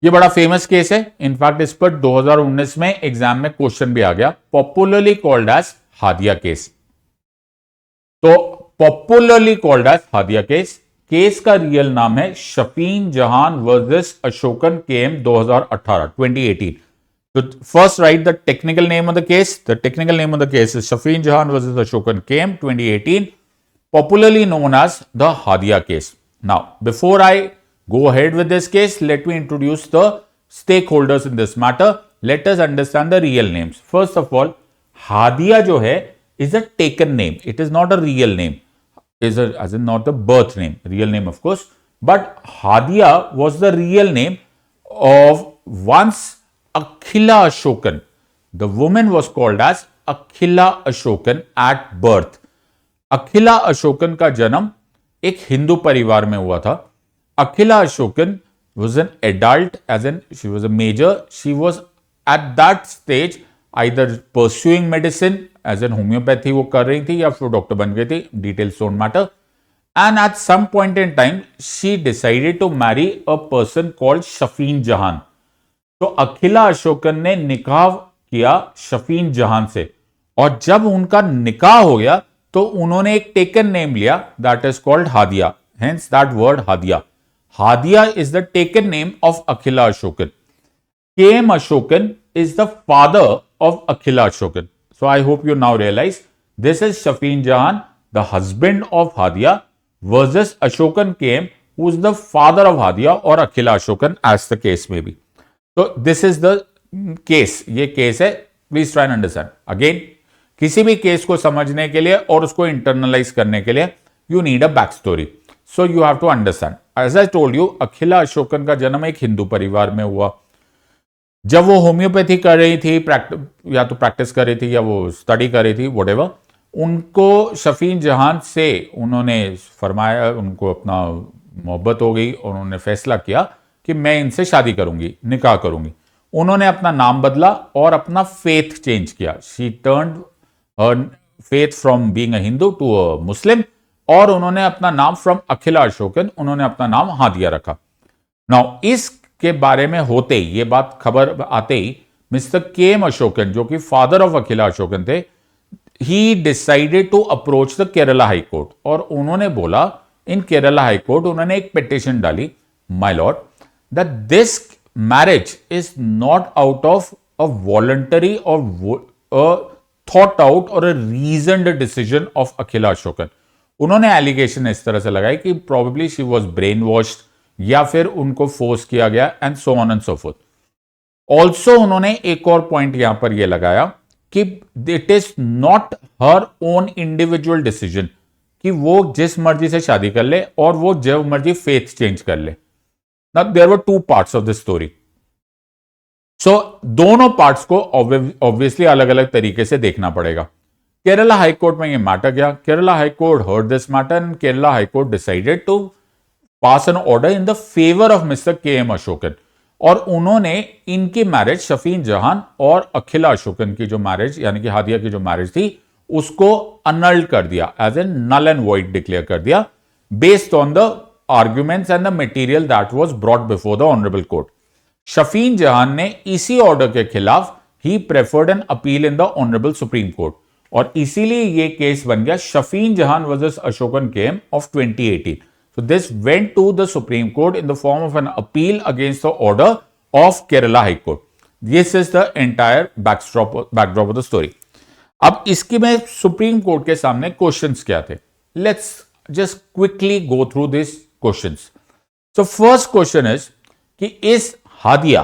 ये बड़ा फेमस केस है, इनफैक्ट इस पर 2019 में एग्जाम में क्वेश्चन भी आ गया, popularly called as Hadiya case. तो popularly called as Hadiya case, case का रियल नाम है शफीन जहान वर्सेस अशोकन केम 2018। तो first write the technical name of the case. The technical name of the case is Shafin Jahan versus Ashokan K M 2018, popularly known as the Hadia case. Now, before I go ahead with this case, let me introduce the stakeholders in this matter. Let us understand the real names. First of all, Hadia जो है is a taken name. It is not a real name. As in not the birth name. Real name, of course. But Hadia was the real name of once Akhila Ashokan. The woman was called as Akhila Ashokan at birth. अखिला अशोकन का जन्म एक हिंदू परिवार में हुआ था. अखिला Ashokan was an adult, as in she was a major. She was at that stage either pursuing medicine, as in homeopathy वो कर रही थी, या फिर डॉक्टर बन गई थी. Details don't matter. And at some point in time, she decided to marry a person called Sherfane जहान. तो अखिला अशोकन ने निकाह किया शफीन जहान से, और जब उनका निकाह हो गया तो उन्होंने एक टेकन नेम लिया, that is called Hadiya. Hence that word Hadiya. Hadiya is the taken name of Akhila Ashokan. K M Ashokan is the father of Akhila Ashokan. So I hope you now realise this is Shafin Jahan, the husband of Hadiya, versus Ashokan K M, who is the father of Hadiya और Akhila Ashokan, as the case में बी. तो दिस इज द केस, ये केस है. Please try and understand. Again, किसी भी केस को समझने के लिए और उसको इंटरनलाइज करने के लिए you need a back story. So you have to understand. As I told you, Akhila Ashokan का जन्म एक हिंदू परिवार में हुआ. जब वो होम्योपैथी कर रही थी, या तो प्रैक्टिस कर रही थी या वो स्टडी कर रही थी, व्हाटएवर, उनको शफीन जहान से उन्होंने फरमाया, उनको अपना मोहब्बत हो गई और उन्होंने फैसला किया कि मैं इनसे शादी करूंगी, निकाह करूंगी. उन्होंने अपना नाम बदला और अपना फेथ चेंज किया. She turned her faith from being a Hindu to a Muslim, और उन्होंने अपना नाम फ्रॉम अखिला अशोकन, उन्होंने अपना नाम हादिया रखा. नाउ इसके बारे में होते ही, ये बात खबर आते ही, मिस्टर के एम अशोकन, जो कि फादर ऑफ अखिला अशोकन थे, he decided to approach the Kerala high court. और उन्होंने बोला, इन केरला हाई कोर्ट उन्होंने एक पिटिशन डाली, my Lord, that this marriage is not out of a voluntary or a thought out or a reasoned decision of Akhila Ashokan. उन्होंने एलिगेशन इस तरह से लगाई कि probably she was brainwashed, या फिर उनको फोर्स किया गया, and so on and so fourth. Also उन्होंने एक और पॉइंट यहां पर यह लगाया कि it is not her own individual decision, कि वो जिस मर्जी से शादी कर ले और वो जब मर्जी फेथ चेंज कर ले. Now, there were two parts of this story. So, दोनों पार्ट्स को ऑब्वियसली अलग अलग तरीके से देखना पड़ेगा. केरला हाई कोर्ट में ये मैटर गया. Kerala high court heard this matter and Kerala high court decided to pass an order in the favour of mister K M Ashokan. और उन्होंने इनकी मैरिज, शफीन जहान और अखिला अशोकन की जो मैरिज, यानी कि हादिया की जो मैरिज थी, उसको अनल्ड कर दिया, as a null and void declare कर दिया, based on the arguments and the material that was brought before the honorable court. Shafin Jahan ने इसी ऑर्डर के खिलाफ ही preferred an appeal in the honourable supreme court, और इसीलिए ये केस बन गया Shafin Jahan versus Ashokan K M of 2018. So this went to the Supreme Court in the form of an appeal against the order of Kerala High Court. This is the entire backdrop of the story. अब इसकी में सुप्रीम कोर्ट के सामने क्वेश्चंस क्या थे? Let's just quickly go through this questions. So first question is कि is Hadia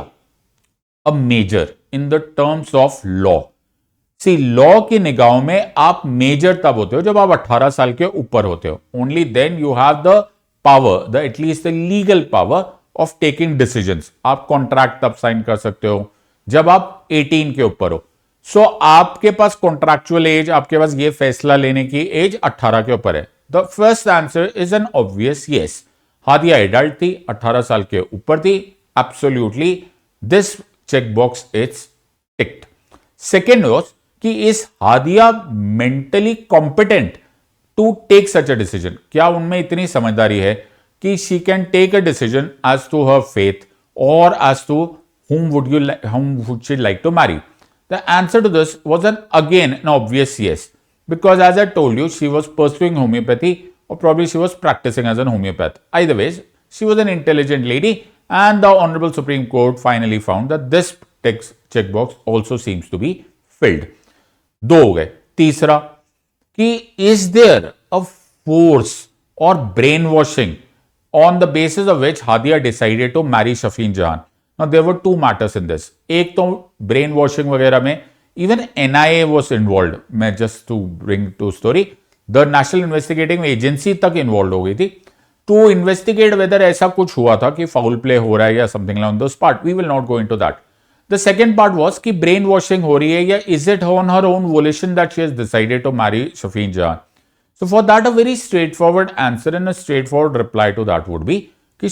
a major in the terms of law? See, law की निगाहों में आप मेजर तब होते हो जब आप 18 साल के ऊपर होते हो. Only then you have the power, at least the legal power of taking decisions. आप कॉन्ट्रैक्ट तब साइन कर सकते हो जब आप 18 के ऊपर हो. So आपके पास कॉन्ट्रैक्चुअल एज, आपके पास ये फैसला लेने की एज 18 के ऊपर है. The first answer is an obvious yes. Hadiya adult थी, 18 साल के ऊपर थी. Absolutely, this checkbox is ticked. Second was कि is Hadiya mentally competent to take such a decision? क्या उनमें इतनी समझदारी है कि she can take a decision as to her faith or as to whom would she like to marry? The answer to this was again an obvious yes. Because as I told you, she was pursuing homeopathy, or probably she was practicing as a homeopath. Either way, she was an intelligent lady, and the Honorable Supreme Court finally found that this checkbox also seems to be filled. दो हो गए. तीसरा कि is there a force or brainwashing on the basis of which Hadia decided to marry Shafeen Jahan? Now there were two matters in this. एक तो brainwashing वगैरह में even NIA was involved. मैं just to bring to story, the National Investigating Agency तक involved हो गई थी. टू इन्वेस्टिगेट वेदर ऐसा कुछ हुआ था कि फाउल प्ले हो रहा है या something on those part. We will not go into that. The second part was कि ब्रेन वॉशिंग हो रही है या is it on her own volition that she has decided to marry Shafin Jahan. So for that, a very straightforward answer and a straightforward reply to that would be कि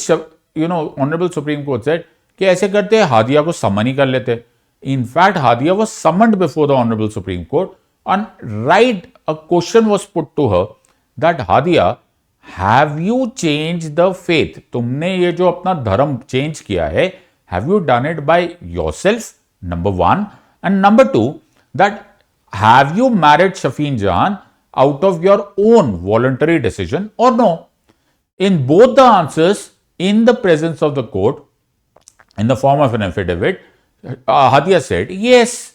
Honorable Supreme Court said कि ऐसे करते हादिया को समन ही कर लेते. In fact, Hadia was summoned before the Honorable Supreme Court and a question was put to her that Hadia, have you changed the faith? तुमने ये जो अपना धर्म चेंज किया है, have you done it by yourself? Number one. And number two, that have you married Shafeen Jahan out of your own voluntary decision or no? In both the answers, in the presence of the court, in the form of an affidavit, Hadia said yes.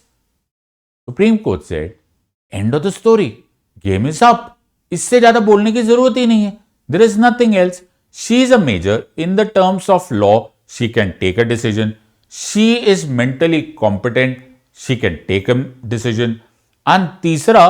Supreme Court said, end of the story. Game is up. इससे ज्यादा बोलने की जरूरत ही नहीं है. There is nothing else. She is a major. In the terms of law, she can take a decision. She is mentally competent. She can take a decision. And तीसरा,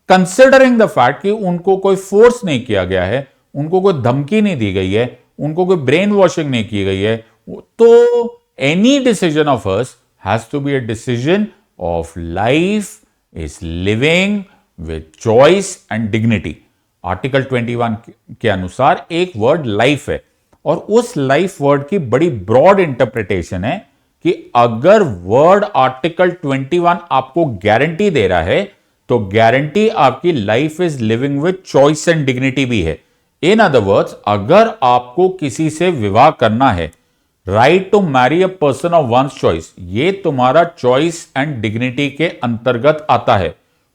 कंसिडरिंग द फैक्ट कि उनको कोई फोर्स नहीं किया गया है, उनको कोई धमकी नहीं दी गई है, उनको कोई ब्रेन वॉशिंग नहीं की गई है, तो any decision of hers has to be a decision of life is living with choice and dignity. Article 21 के अनुसार एक वर्ड लाइफ है और उस लाइफ वर्ड की बड़ी ब्रॉड इंटरप्रिटेशन है कि अगर वर्ड आर्टिकल 21 आपको गारंटी दे रहा है तो गारंटी आपकी life is living with choice and dignity भी है. इन अदर वर्ड्स, अगर आपको किसी से विवाह करना है, right to marry a person of one's choice, ये तुम्हारा चॉइस एंड डिग्निटी के अंतर्गत आता है.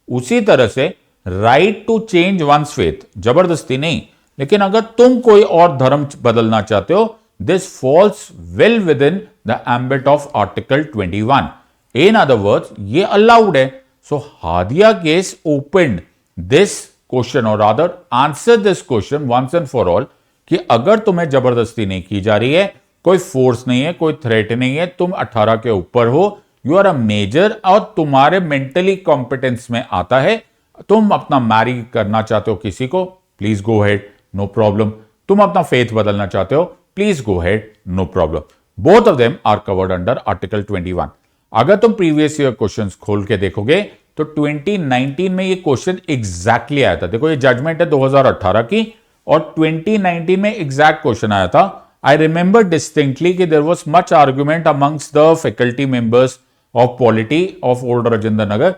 उसी तरह से right to change one's faith, जबरदस्ती नहीं, लेकिन अगर तुम कोई और धर्म बदलना चाहते हो, this falls well within the ambit of article 21. In other words, ये अलाउड है. So Hadia case opened this question, or rather answered this question once and for all, कि अगर तुम्हें जबरदस्ती नहीं की जा रही है, कोई फोर्स नहीं है, कोई थ्रेट नहीं है, तुम 18 के ऊपर हो, यू आर अ मेजर और तुम्हारे मेंटली कॉम्पिटेंस में आता है, तुम अपना मैरी करना चाहते हो किसी को, please go ahead, no problem. तुम अपना फेथ बदलना चाहते हो, please go ahead, no problem. Both of them are covered under article 21. अगर तुम प्रीवियस ईयर क्वेश्चंस खोल के देखोगे तो 2019 में ये क्वेश्चन एग्जैक्टली आया था. देखो ये जजमेंट है 2018 की और 2019 में एग्जैक्ट क्वेश्चन आया था. आई रिमेंबर डिस्टिंक्टली कि there was much argument amongst the faculty members of polity of old Rajendra Nagar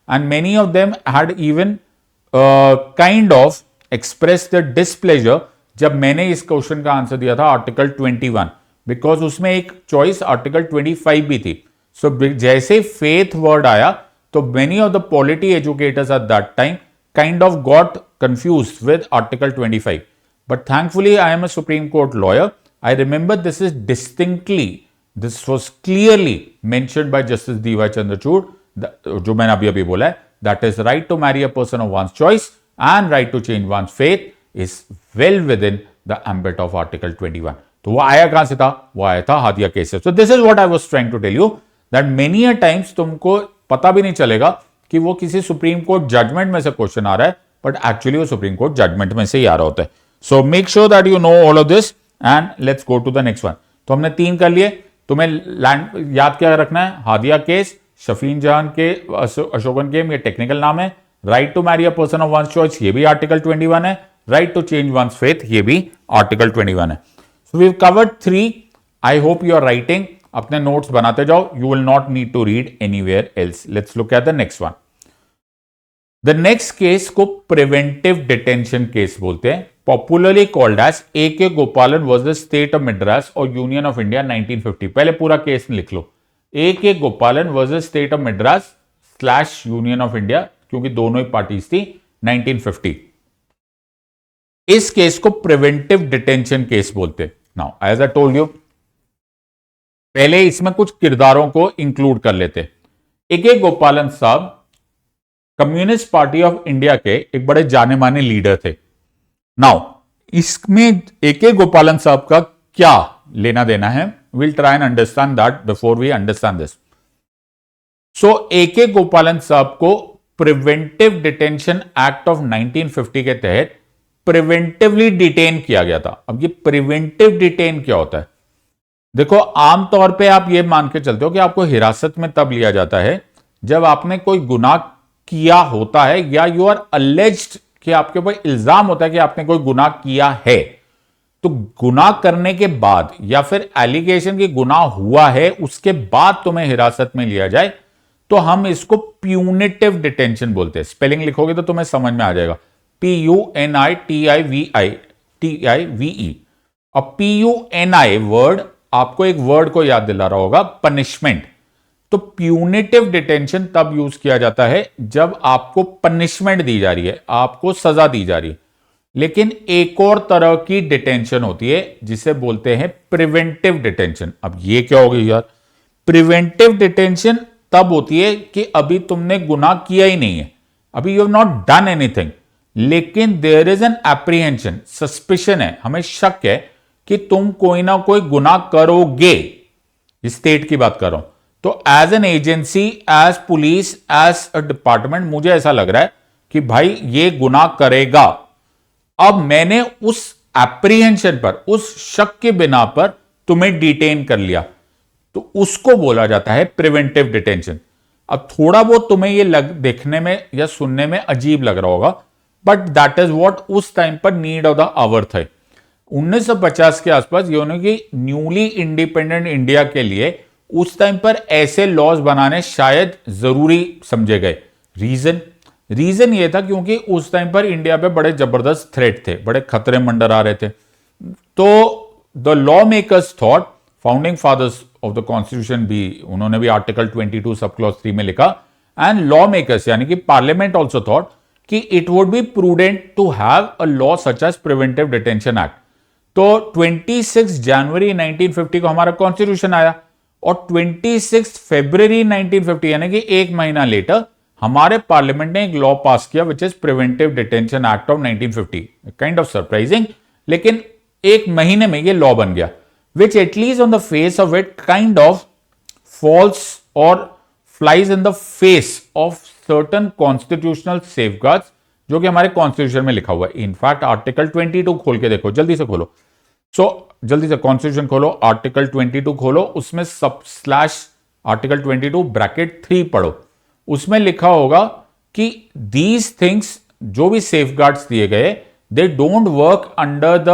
and many of them had even kind of express the displeasure जब मैंने इस क्वेश्चन का आंसर दिया था आर्टिकल 21, बिकॉज उसमें एक चॉइस आर्टिकल 25 भी थी. सो जैसे फेथ वर्ड आया तो many of the polity educators at that time kind of got confused with Article 25. But thankfully, I am a Supreme Court lawyer. I remember this was clearly mentioned by Justice D.Y. Chandrachud, जो मैंने अभी बोला है, that is right to marry a person of one's choice and right to change one's faith is well within the ambit of Article 21. तो वो आया कहां से था? वो आया था हादिया केस से. So this is what I was trying to tell you, that many a times तुमको पता भी नहीं चलेगा कि वो किसी सुप्रीम कोर्ट जजमेंट में से क्वेश्चन आ रहा है, बट एक्चुअली वो सुप्रीम कोर्ट जजमेंट में से ही आ रहा होता है. So make sure that you know all of this and let's go to the next one. तो हमने 3 कर लिए. तुम्हें याद क्या रखना है? हादिया केस, शफीन जहान के अशोकन गेम, ये टेक्निकल नाम है. Right to marry a person of one's choice, ये भी आर्टिकल 21 है. Right to change one's faith, ये भी आर्टिकल 21 है. So we have covered 3. I hope you are writing. अपने नोट्स बनाते जाओ. You will not need to read anywhere else. Let's look at the next one. The next case को प्रिवेंटिव डिटेंशन केस बोलते हैं, पॉपुलरली कॉल्ड एज A.K. गोपालन वर्सेस स्टेट ऑफ मद्रास और यूनियन ऑफ इंडिया 1950. पहले पूरा केस लिख लो. A.K. गोपालन versus state of Madras / union of India, क्योंकि दोनों ही पार्टीज थी, 1950. इस केस को प्रिवेंटिव डिटेंशन केस बोलते हैं. Now as I told you, पहले इसमें कुछ किरदारों को इंक्लूड कर लेते. A.K. गोपालन साहब कम्युनिस्ट पार्टी ऑफ इंडिया के एक बड़े जाने माने लीडर थे. नाउ इसमें A.K. गोपालन साहब का क्या लेना देना है? Will try and understand that before we understand this. So A.K. Gopalan साहब को प्रिवेंटिव डिटेंशन एक्ट ऑफ 1950 के तहत प्रिवेंटिवली डिटेन किया गया था। अब ये प्रिवेंटिव डिटेन क्या होता है? देखो, आमतौर पे आप ये मान के चलते हो कि आपको हिरासत में तब लिया जाता है जब आपने कोई गुनाह किया होता है या यू आर अलेज्ड, कि आपके ऊपर इल्जाम होता है कि आपने कोई गुनाह किया है। तो गुनाह करने के बाद या फिर एलिगेशन की गुनाह हुआ है उसके बाद तुम्हें हिरासत में लिया जाए तो हम इसको प्यूनिटिव डिटेंशन बोलते हैं। स्पेलिंग लिखोगे तो तुम्हें समझ में आ जाएगा, PUNITIVI। अब PUNI वर्ड आपको एक वर्ड को याद दिला रहा होगा, पनिशमेंट। तो प्यूनिटिव डिटेंशन तब यूज किया जाता है जब आपको पनिशमेंट दी जा रही है, आपको सजा दी जा रही है। लेकिन एक और तरह की डिटेंशन होती है जिसे बोलते हैं प्रिवेंटिव डिटेंशन। अब ये क्या हो गई यार? प्रिवेंटिव डिटेंशन तब होती है कि अभी तुमने गुनाह किया ही नहीं है, अभी you have not done anything, लेकिन there is an apprehension, suspicion है, हमें शक है कि तुम कोई ना कोई गुनाह करोगे। स्टेट की बात कर रहा हूं। तो as an agency, as police, as a department, मुझे ऐसा लग रहा है कि भाई ये गुनाह करेगा। अब मैंने उस एप्रीहेंशन पर, उस शक के बिना पर तुम्हें डिटेन कर लिया, तो उसको बोला जाता है प्रिवेंटिव डिटेंशन। अब थोड़ा बहुत तुम्हें ये देखने में या सुनने में अजीब लग रहा होगा, बट दैट इज व्हाट उस टाइम पर नीड ऑफ द आवर थे। 1950 के आसपास यानी कि न्यूली इंडिपेंडेंट इंडिया के लिए उस टाइम पर ऐसे लॉज बनाने शायद जरूरी समझे गए। रीजन ये था क्योंकि उस टाइम पर इंडिया पे बड़े जबरदस्त थ्रेट थे, बड़े खतरे मंडर आ रहे थे। तो the law makers thought, founding fathers of the constitution भी, उन्होंने भी आर्टिकल 22 सब क्लॉज 3 में लिखा, एंड लॉ मेकर्स यानी कि पार्लियामेंट ऑल्सो थॉट कि it would be prudent to have a law such as preventive detention act. तो 26 जनवरी 1950 को हमारा कॉन्स्टिट्यूशन आया और 26 फरवरी 1950 यानी कि एक महीना लेटर हमारे पार्लियामेंट ने एक लॉ पास किया which is preventive detention act of 1950। Kind of surprising, लेकिन एक महीने में ये लॉ बन गया, which at least on the face of it kind of falls और flies in the face of certain constitutional safeguards जो कि हमारे कॉन्स्टिट्यूशन में लिखा हुआ है। इनफैक्ट आर्टिकल 22 खोल के देखो, जल्दी से खोलो। जल्दी से कॉन्स्टिट्यूशन खोलो, आर्टिकल 22 खोलो, उसमें सब स्लैश आर्टिकल 22 ब्रैकेट 3 पढ़ो। उसमें लिखा होगा कि दीज थिंग्स, जो भी सेफगार्ड्स दिए गए, they don't work under the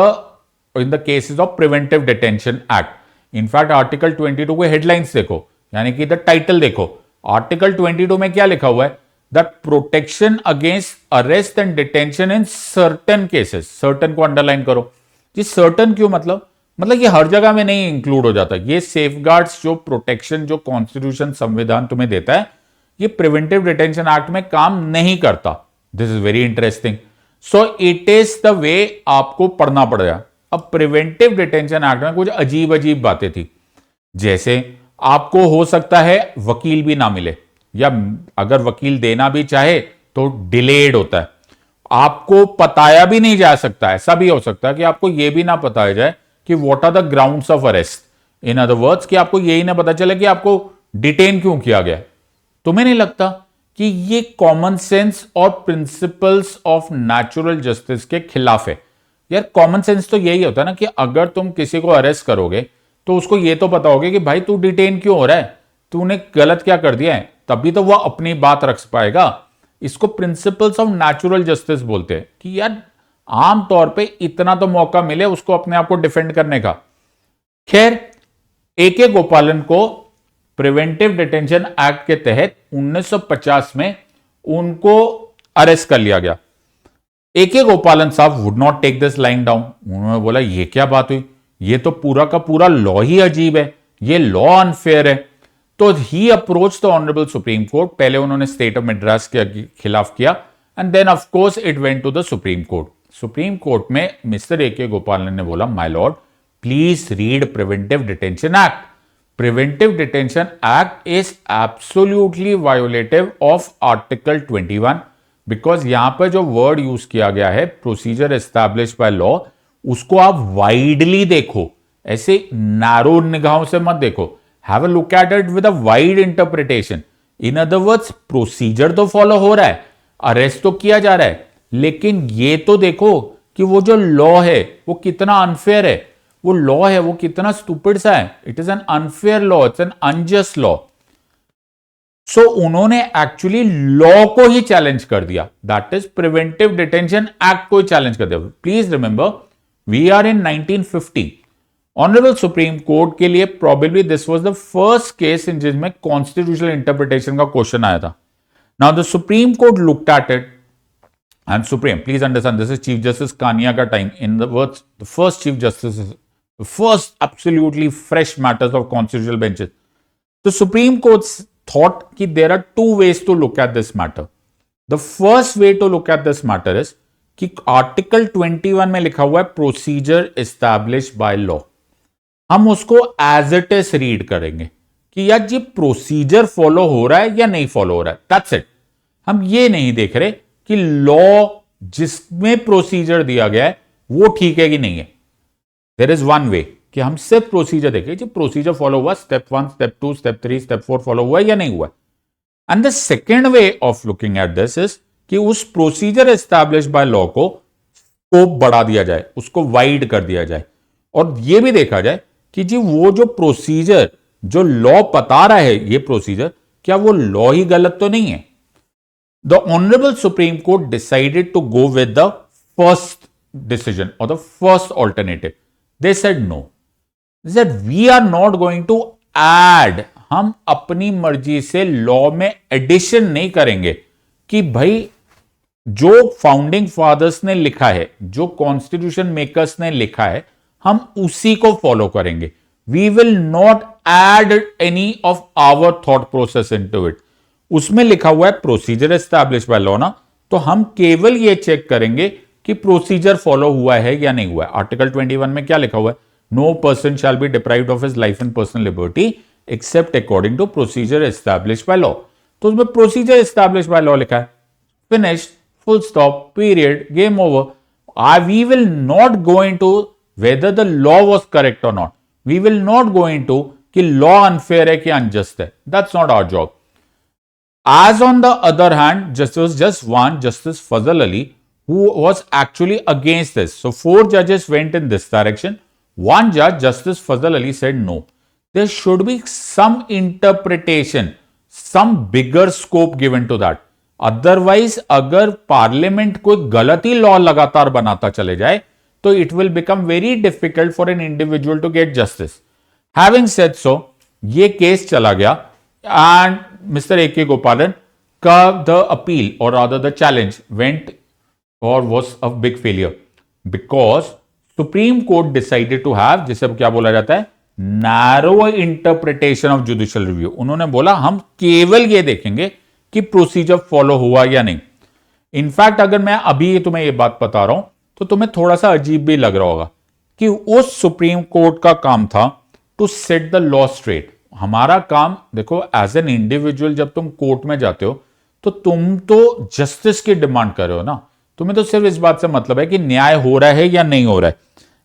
in the cases of preventive detention act. In fact article 22 के हेडलाइंस देखो, यानी कि द टाइटल देखो। आर्टिकल 22 में क्या लिखा हुआ है? The protection against arrest and detention in certain cases. Certain को अंडरलाइन करो जी। सर्टेन क्यों? मतलब ये हर जगह में नहीं इंक्लूड हो जाता। ये सेफगार्ड्स, जो प्रोटेक्शन, जो कॉन्स्टिट्यूशन, संविधान तुम्हें देता है, ये प्रिवेंटिव डिटेंशन एक्ट में काम नहीं करता। This is very interesting. So it is the way आपको पढ़ना पड़ेगा। अब प्रिवेंटिव डिटेंशन एक्ट में कुछ अजीब अजीब बातें थी, जैसे आपको हो सकता है वकील भी ना मिले, या अगर वकील देना भी चाहे तो डिलेड होता है। आपको बताया भी नहीं जा सकता, ऐसा भी हो सकता है कि आपको यह भी ना बताया जाए कि what are the grounds of arrest. In other words कि आपको यही ना पता चले कि आपको डिटेन क्यों किया गया। तुम्हें नहीं लगता कि ये कॉमन सेंस और प्रिंसिपल्स ऑफ नेचुरल जस्टिस के खिलाफ है? यार कॉमन सेंस तो यही होता है ना कि अगर तुम किसी को अरेस्ट करोगे तो उसको ये तो पता होगा कि भाई तू डिटेन क्यों हो रहा है, तूने गलत क्या कर दिया है, तभी तो वह अपनी बात रख पाएगा। इसको प्रिंसिपल्स ऑफ नेचुरल जस्टिस बोलते हैं कि यार आमतौर पे इतना तो मौका मिले उसको अपने आप को डिफेंड करने का। खैर, ए.के. गोपालन को प्रिवेंटिव डिटेंशन एक्ट के तहत 1950 में उनको अरेस्ट कर लिया गया। ए.के. गोपालन साहब would not take this line down. उन्होंने बोला ये क्या बात हुई, ये तो पूरा का पूरा लॉ ही अजीब है, ये लॉ अनफेयर है। तो he approach the honourable supreme court. पहले उन्होंने स्टेट ऑफ मद्रास के खिलाफ किया and then of course it went to the supreme court. Supreme court में मिस्टर ए.के. गोपालन ने बोला, my lord please read preventive detention act. Preventive detention act is absolutely violative of article 21 because यहां पर जो वर्ड यूज किया गया है प्रोसीजर एस्टैब्लिश बाय लॉ, उसको आप वाइडली देखो, ऐसे नैरो निगाहों से मत देखो। Have a look at it with a wide interpretation. In other words, procedure तो फॉलो हो रहा है, अरेस्ट तो किया जा रहा है, लेकिन ये तो देखो कि कि वो जो लॉ है वो कितना अनफेयर है, वो लॉ है वो कितना स्टूपिड सा है, it is an unfair law, it's an unjust law. So उन्होंने एक्चुअली लॉ को ही चैलेंज कर दिया, that is preventive detention act को ही चैलेंज कर दिया। Please remember we are in 1950। Honourable supreme court के लिए probably this was the first case in जिसमें कॉन्स्टिट्यूशनल इंटरप्रिटेशन का क्वेश्चन आया था। Now the supreme court looked at it and supreme, please understand this is chief justice Kania का time, in the words the first chief justice, the first absolutely fresh matters of constitutional benches. The Supreme Court thought that there are two ways to look at this matter. The first way to look at this matter is कि Article 21 में लिखा हुआ है Procedure established by law. हम उसको as it is read करेंगे कि यार ये प्रोसीजर फॉलो हो रहा है या नहीं फॉलो हो रहा है, that's it. हम ये नहीं देख रहे कि लॉ जिसमें प्रोसीजर दिया गया है वो ठीक है कि नहीं है. There is one way कि हम सिर्फ प्रोसीजर देखें, जो प्रोसीजर फॉलो हुआ, step 1, step 2, step 3, step 4 follow हुआ या नहीं हुआ. And the second way of looking at this is कि उस प्रोसीजर एस्टैब्लिश बाय लॉ को स्कोप बढ़ा दिया जाए, उसको वाइड कर दिया जाए, और यह भी देखा जाए कि जी वो जो प्रोसीजर जो लॉ बता रहा है ये प्रोसीजर, क्या वो लॉ ही गलत तो नहीं है. The honourable supreme court decided to go with the first decision और the first alternative. They said no, that we are not going to add, हम अपनी मर्जी से लॉ में एडिशन नहीं करेंगे कि भाई जो फाउंडिंग फादर्स ने लिखा है, जो कॉन्स्टिट्यूशन मेकर्स ने लिखा है, हम उसी को फॉलो करेंगे. We will not add any of our thought process into it. उसमें लिखा हुआ है प्रोसीजर एस्टैब्लिश बाय लॉ ना, तो हम केवल ये चेक करेंगे कि प्रोसीजर फॉलो हुआ है या नहीं हुआ है. आर्टिकल 21 में क्या लिखा हुआ है? No person shall be deprived of his life and personal liberty except according to procedure established by law. तो उसमें procedure established by law लिखा है. Finished, full stop, period, game over. We will not go into whether the law was correct or not. We will not go into कि law unfair है कि unjust है. That's not our job. As on the other hand, just one, Justice Fazal Ali, who was actually against this. So 4 judges went in this direction. One judge, Justice Fazal Ali, said no. There should be some interpretation, some bigger scope given to that. Otherwise, अगर पार्लियामेंट कोई गलत ही लॉ लगातार बनाता चले जाए, तो it will become very difficult for an individual to get justice. Having said so, ये केस चला गया and Mr. A.K. Gopalan का the appeal or rather the challenge went or was a big failure because supreme court decided to have, जिसे क्या बोला जाता है, narrow interpretation of judicial review. उन्होंने बोला हम केवल ये देखेंगे कि प्रोसीजर फॉलो हुआ या नहीं. इनफैक्ट अगर मैं अभी तुम्हें ये बात बता रहा हूं तो तुम्हें थोड़ा सा अजीब भी लग रहा होगा कि उस सुप्रीम कोर्ट का काम था to set the law straight. हमारा काम देखो, एज एन इंडिविजुअल जब तुम कोर्ट में जाते हो तो तुम तो जस्टिस की डिमांड कर रहे हो ना, तुम्हें तो सिर्फ इस बात से मतलब है कि न्याय हो रहा है या नहीं हो रहा है.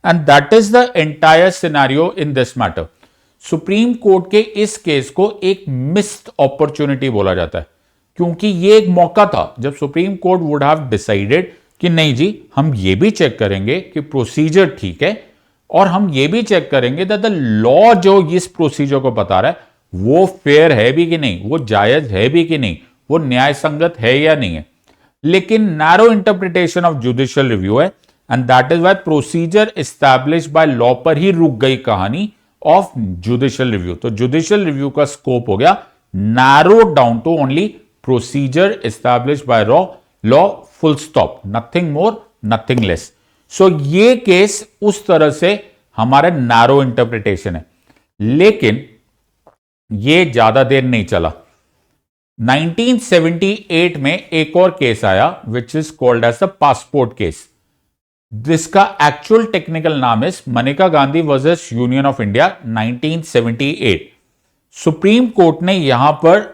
And that is the entire scenario in this matter. Supreme court के इस केस को एक मिस्ड अपॉर्चुनिटी बोला जाता है, क्योंकि ये एक मौका था जब supreme court would have decided कि नहीं जी, हम ये भी चेक करेंगे कि प्रोसीजर ठीक है, और हम ये भी चेक करेंगे दैट द लॉ जो इस प्रोसीजर को बता रहा है वो फेयर है भी कि नहीं, वो जायज है भी कि नहीं, वो न्याय संगत है या नहीं है. लेकिन narrow interpretation of judicial review है, and that is why procedure established by law पर ही रुक गई कहानी ऑफ जुडिशियल रिव्यू. तो जुडिशियल रिव्यू का स्कोप हो गया narrow down to only procedure established by law, full stop, nothing more nothing less. So ये केस उस तरह से हमारा नैरो इंटरप्रिटेशन है. लेकिन ये ज्यादा देर नहीं चला. 1978 में एक और केस आया which is called as the passport case. जिसका एक्चुअल टेक्निकल नाम है Maneka Gandhi versus union of India 1978. Supreme court ने यहां पर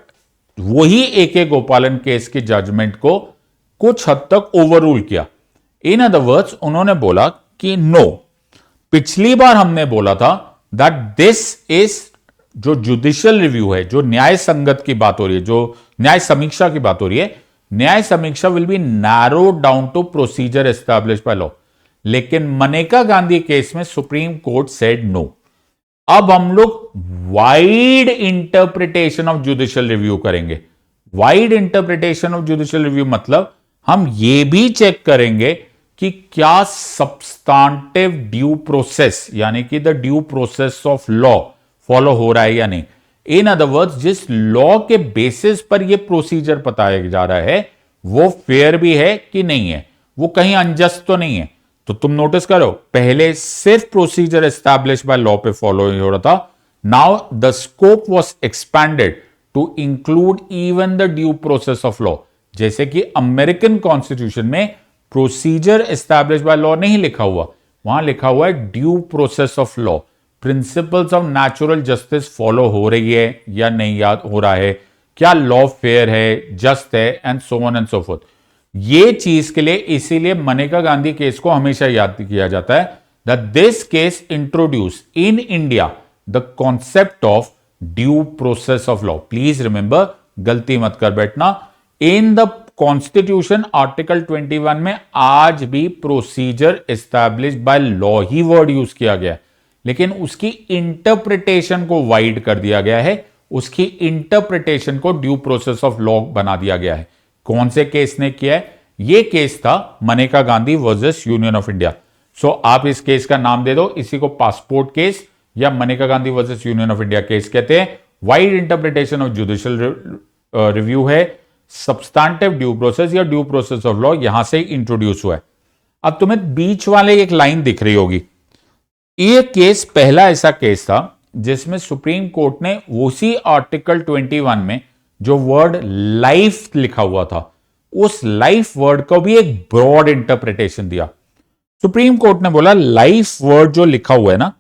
वही A.K. गोपालन केस के जजमेंट को कुछ हद तक ओवररूल किया. इन अदर वर्ड्स उन्होंने बोला कि नो, पिछली बार हमने बोला था दैट दिस इज जो जुडिशियल रिव्यू है, जो न्याय संगत की बात हो रही है, जो न्याय समीक्षा की बात हो रही है, न्याय समीक्षा will be narrow down to procedure established by law. लेकिन मनेका गांधी केस में सुप्रीम कोर्ट सेड नो। अब हम लोग wide interpretation of judicial review करेंगे। Wide interpretation of judicial review मतलब हम ये भी चेक करेंगे कि क्या सब्सटेंटिव ड्यू प्रोसेस यानी कि the due process of law follow हो रहा है या नहीं। इन अदर वर्ड्स, जिस लॉ के बेसिस पर यह प्रोसीजर बताया जा रहा है वो फेयर भी है कि नहीं है, वो कहीं अनजस्ट तो नहीं है। तो तुम नोटिस करो, पहले सिर्फ प्रोसीजर एस्टैब्लिश बाय लॉ पे फॉलो हो रहा था। Now the scope was expanded to include even the due process of law. जैसे कि अमेरिकन कॉन्स्टिट्यूशन में प्रोसीजर एस्टैब्लिश बाय लॉ नहीं लिखा हुआ, वहां लिखा हुआ है due process of law. Principles of natural justice follow हो रही है या नहीं याद हो रहा है, क्या लॉ फेयर है, जस्ट है, and so on and so fourth. ये चीज के लिए इसीलिए मनेका गांधी केस को हमेशा याद किया जाता है that this case introduce in India the concept of due process of law. Please remember, गलती मत कर बैठना। इन द कॉन्स्टिट्यूशन आर्टिकल 21 में आज भी procedure establish by law he word use किया गया है, लेकिन उसकी इंटरप्रिटेशन को वाइड कर दिया गया है, उसकी इंटरप्रिटेशन को ड्यू प्रोसेस ऑफ लॉ बना दिया गया है। कौन से केस ने किया है? यह केस था Maneka Gandhi versus union of India. So आप इस केस का नाम दे दो, इसी को पासपोर्ट केस या Maneka Gandhi versus union of India case कहते हैं। Wide interpretation of judicial review है, सब्सटेंटिव ड्यू प्रोसेस या ड्यू प्रोसेस ऑफ लॉ यहां से इंट्रोड्यूस हुआ है। अब तुम्हें बीच वाले एक लाइन दिख रही होगी, यह केस पहला ऐसा केस था जिसमें सुप्रीम कोर्ट ने उसी आर्टिकल 21 में जो वर्ड लाइफ लिखा हुआ था, उस लाइफ वर्ड को भी एक ब्रॉड इंटरप्रिटेशन दिया। सुप्रीम कोर्ट ने बोला लाइफ वर्ड जो लिखा हुआ है ना,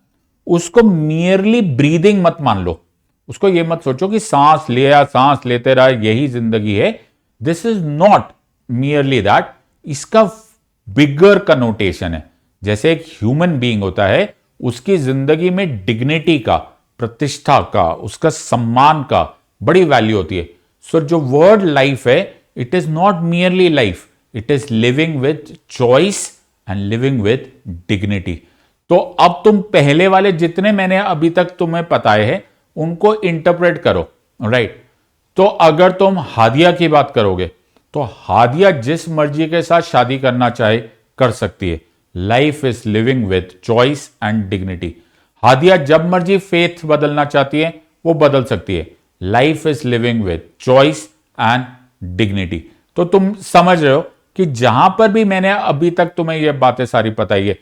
उसको मियरली ब्रीदिंग मत मान लो, उसको ये मत सोचो कि सांस लिया सांस लेते रहा यही जिंदगी है। This is not merely that, इसका बिगर कनोटेशन है। जैसे एक ह्यूमन बीइंग होता है, उसकी जिंदगी में डिग्निटी का, प्रतिष्ठा का, उसका सम्मान का बड़ी वैल्यू होती है। सो जो वर्ड लाइफ है, it is not merely life, it is living with choice and living with dignity. तो अब तुम पहले वाले जितने मैंने अभी तक तुम्हें बताए हैं उनको इंटरप्रेट करो, राइट। तो अगर तुम हादिया की बात करोगे तो हादिया जिस मर्जी के साथ शादी करना चाहे कर सकती है। Life is living with choice and dignity. Hadiya जब मर्जी फेथ बदलना चाहती है वो बदल सकती है। Life is living with choice and dignity. तो तुम समझ रहे हो कि जहां पर भी मैंने अभी तक तुम्हें ये बातें सारी बताई है,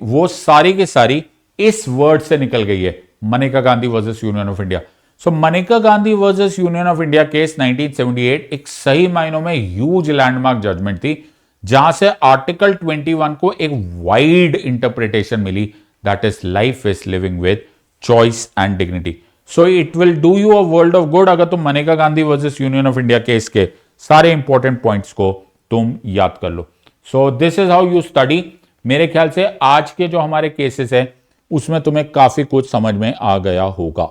वो सारी की सारी इस वर्ड से निकल गई है, Maneka Gandhi versus union of India. So Maneka Gandhi versus union of India case 1978 एक सही मायनों में ह्यूज लैंडमार्क जजमेंट थी, जहां से आर्टिकल 21 को एक वाइड इंटरप्रिटेशन मिली, that is life is living with choice and dignity. So it will do you a world of good अगर तुम Maneka Gandhi versus union of India case के सारे इंपॉर्टेंट पॉइंट्स को तुम याद कर लो। So this is how you study. मेरे ख्याल से आज के जो हमारे केसेस हैं उसमें तुम्हें काफी कुछ समझ में आ गया होगा।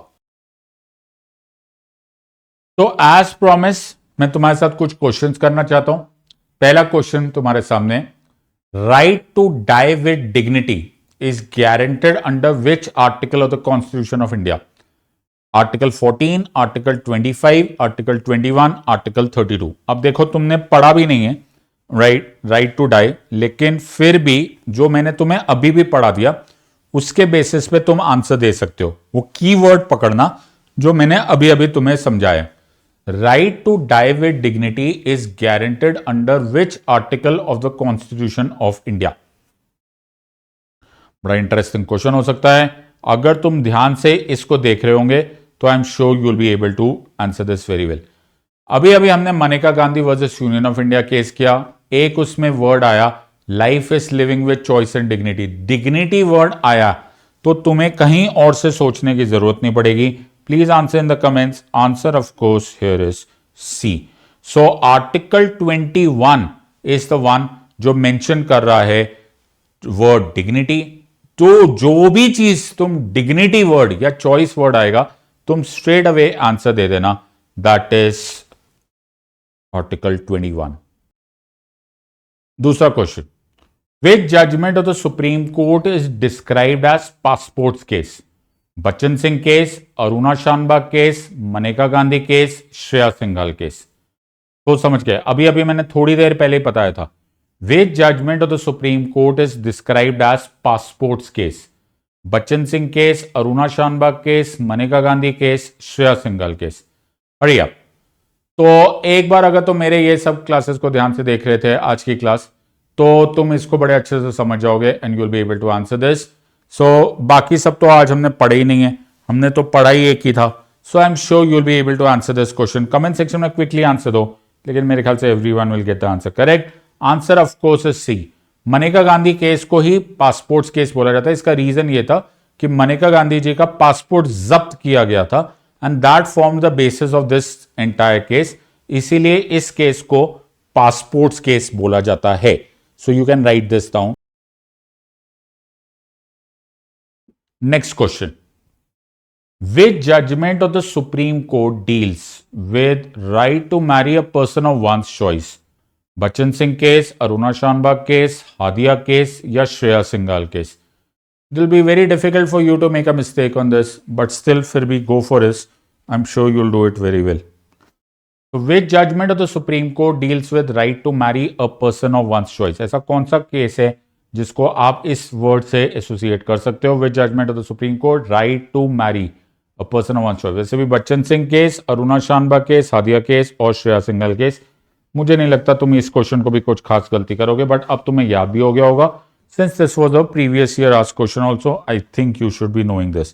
तो एज प्रॉमिस मैं तुम्हारे साथ कुछ क्वेश्चंस करना चाहता हूं। पहला क्वेश्चन तुम्हारे सामने, right to die with dignity is guaranteed under which article of the constitution of India? Article 14, article 25, article 21, article 32। अब देखो तुमने पढ़ा भी नहीं है राइट टू डाई, लेकिन फिर भी जो मैंने तुम्हें अभी भी पढ़ा दिया उसके बेसिस पे तुम आंसर दे सकते हो। वो कीवर्ड पकड़ना जो मैंने अभी अभी तुम्हें समझाया। Right to die with dignity is guaranteed under which article of the constitution of India? बड़ा इंटरेस्टिंग क्वेश्चन हो सकता है। अगर तुम ध्यान से इसको देख रहे होंगे तो I am sure you will be able to answer this very well. अभी अभी हमने Maneka Gandhi versus union of India case किया, एक उसमें वर्ड आया life is living with choice and dignity, dignity word आया, तो तुम्हें कहीं और से सोचने की जरूरत नहीं पड़ेगी। Please answer in the comments. Answer of course here is C. So article 21 is the one जो मेंशन कर रहा है वर्ड डिग्निटी। तो जो भी चीज तुम डिग्निटी वर्ड या चॉइस वर्ड आएगा तुम स्ट्रेट अवे आंसर दे देना, दैट इज आर्टिकल 21। दूसरा question, Which judgment of the Supreme Court is described as passports case? Bachan Singh case, Aruna Shanbaug case, Maneka Gandhi case, Shreya Singhal case. तो समझ गए, अभी अभी मैंने थोड़ी देर पहले ही बताया था। Which judgment of the Supreme Court is described as passports case? Bachan Singh case, Aruna Shanbaug case, Maneka Gandhi case, Shreya Singhal case. बढ़िया। तो एक बार अगर तुम मेरे ये सब क्लासेस को ध्यान से देख रहे थे आज की क्लास, तो तुम इसको बड़े अच्छे से समझ जाओगे and you will be able to answer this. So बाकी सब तो आज हमने पढ़ा ही नहीं है, हमने तो पढ़ा ही एक ही था। So I am sure you will be able to answer this question. Comment section में क्विकली आंसर दो, लेकिन मेरे ख्याल से everyone will get the answer correct. Answer of course is C. Maneka Gandhi case को ही पासपोर्ट्स केस बोला जाता है। इसका रीजन ये था कि मनेका गांधी जी का पासपोर्ट जब्त किया गया था and that form the basis of this entire case. इसीलिए इस केस को पासपोर्ट्स केस बोला जाता है। So you can write this down. Next question, which judgment of the supreme court deals with right to marry a person of one's choice? Bachchan Singh case, Aruna Shanbaug case, Hadiya case या Shreya Singhal case? It will be very difficult for you to make a mistake on this, but still, फिर भी go for this. I'm sure you'll do it very well. So, which judgment of the Supreme Court deals with right to marry a person of one's choice? ऐसा कौन सा केस है जिसको आप इस वर्ड से एसोसिएट कर सकते हो? Which judgment of the Supreme Court right to marry a person of one's choice? वैसे भी Bachan Singh case, Aruna Shanbaug case, Hadiya case और श्रेया सिंघल केस। मुझे नहीं लगता तुम इस क्वेश्चन को भी कुछ खास गलती करोगे, बट अब तुम्हें याद भी हो गया होगा। Since this was a previous year asked question also, I think you should be knowing this.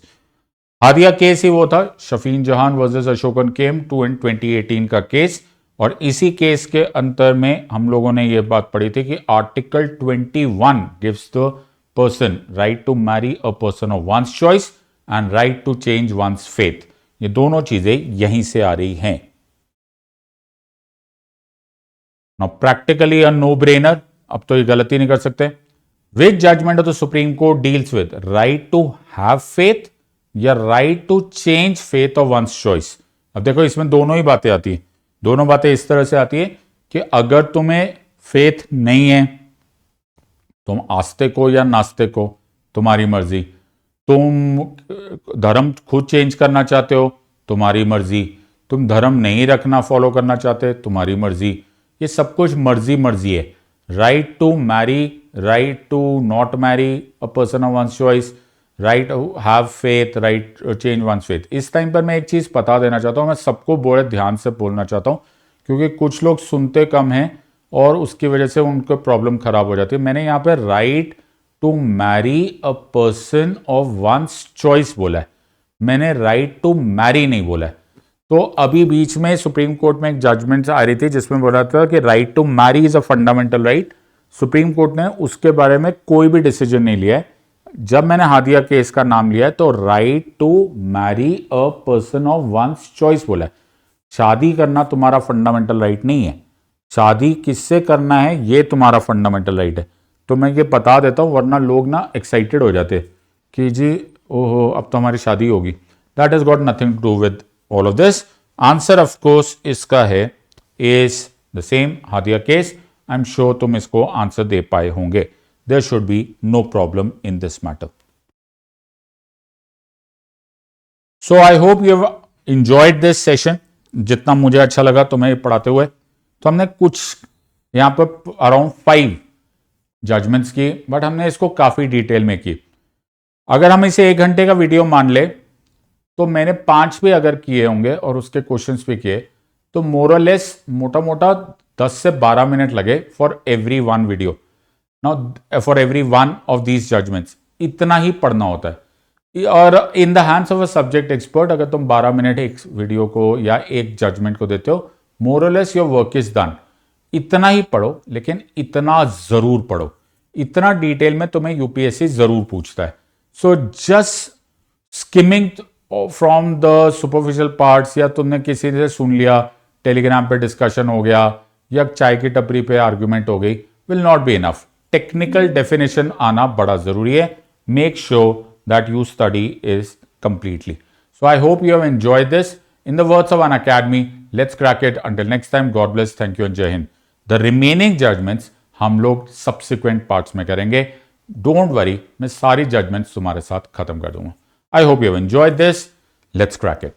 Hadiya case ही वो था, Sherfane Jahan versus Ashokan came 2 in 2018 का केस। और इसी केस के अंतर में हम लोगों ने ये बात पढ़ी थी कि article 21 gives the person right to marry a person of one's choice and right to change one's faith. ये दोनों चीजें यहीं से आ रही हैं। Now practically a no brainer, अब तो ये गलती नहीं कर सकते। Which judgment of the Supreme Court deals with right to have faith या right to change faith of one's choice? अब देखो इसमें दोनों ही बातें आती है। दोनों बातें इस तरह से आती है कि अगर तुम्हें फेथ नहीं है, तुम आस्तिक हो या नास्तिक हो, तुम्हारी मर्जी। तुम धर्म खुद चेंज करना चाहते हो, तुम्हारी मर्जी। तुम धर्म नहीं रखना, फॉलो करना चाहते, तुम्हारी मर्जी। ये सब कुछ मर्जी मर्जी है। Right to marry, right to not marry a person of one's choice, right to have faith, right to change one's faith। इस टाइम पर मैं एक चीज बता देना चाहता हूं, मैं सबको बड़े ध्यान से बोलना चाहता हूं, क्योंकि कुछ लोग सुनते कम हैं और उसकी वजह से उनको प्रॉब्लम खराब हो जाती है। मैंने यहां पर right to marry a person of one's choice बोला है, मैंने राइट टू मैरी नहीं बोला है। तो अभी बीच में सुप्रीम कोर्ट में एक जजमेंट आ रही थी जिसमें बोला था कि right to marry is a fundamental right. Supreme court ने उसके बारे में कोई भी डिसीजन नहीं लिया है। जब मैंने हादिया केस का नाम लिया है तो right to marry a person of one's choice बोला है। शादी करना तुम्हारा फंडामेंटल राइट नहीं है, शादी किससे करना है ये तुम्हारा फंडामेंटल राइट है। तो मैं ये बता देता हूं, वरना लोग ना एक्साइटेड हो जाते कि जी ओहो अब तो हमारी शादी होगी। That is got nothing to do with all of this. Answer of course इसका है is the same, Hadiya case. I am sure तुम इसको आंसर दे पाए होंगे। There should be no problem in this matter. So I hope you have enjoyed this session, जितना मुझे अच्छा लगा तुम्हें पढ़ाते हुए। तो हमने कुछ यहां पर अराउंड 5 जजमेंट्स की, बट हमने इसको काफी डिटेल में की। अगर हम इसे 1 घंटे का वीडियो मान ले तो मैंने 5 भी अगर किए होंगे और उसके क्वेश्चंस भी किए तो मोरलेस मोटा मोटा 10 से 12 मिनट लगे for every one video. Now for every one of these judgments इतना ही पढ़ना होता है। और in the hands of a subject expert अगर तुम 12 मिनट एक वीडियो को या एक जजमेंट को देते हो, मोरलेस योर वर्क इज डन। इतना ही पढ़ो, लेकिन इतना जरूर पढ़ो। इतना डिटेल में तुम्हें यूपीएससी जरूर पूछता है। So just skimming from the superficial parts, या तुमने किसी से सुन लिया, टेलीग्राम पे डिस्कशन हो गया या चाय की टपरी पे आर्ग्यूमेंट हो गई, will not be enough. Technical definition आना बड़ा जरूरी है। Make sure that you study is completely. So I hope you have enjoyed this. In the words of Unacademy, let's crack it. Until next time, God bless, thank you and जय हिंद। The remaining judgments हम लोग सब्सिक्वेंट पार्ट्स में करेंगे। डोंट वरी, मैं सारी जजमेंट्स तुम्हारे साथ खत्म कर दूंगा। आई hope you have enjoyed this. Let's crack it.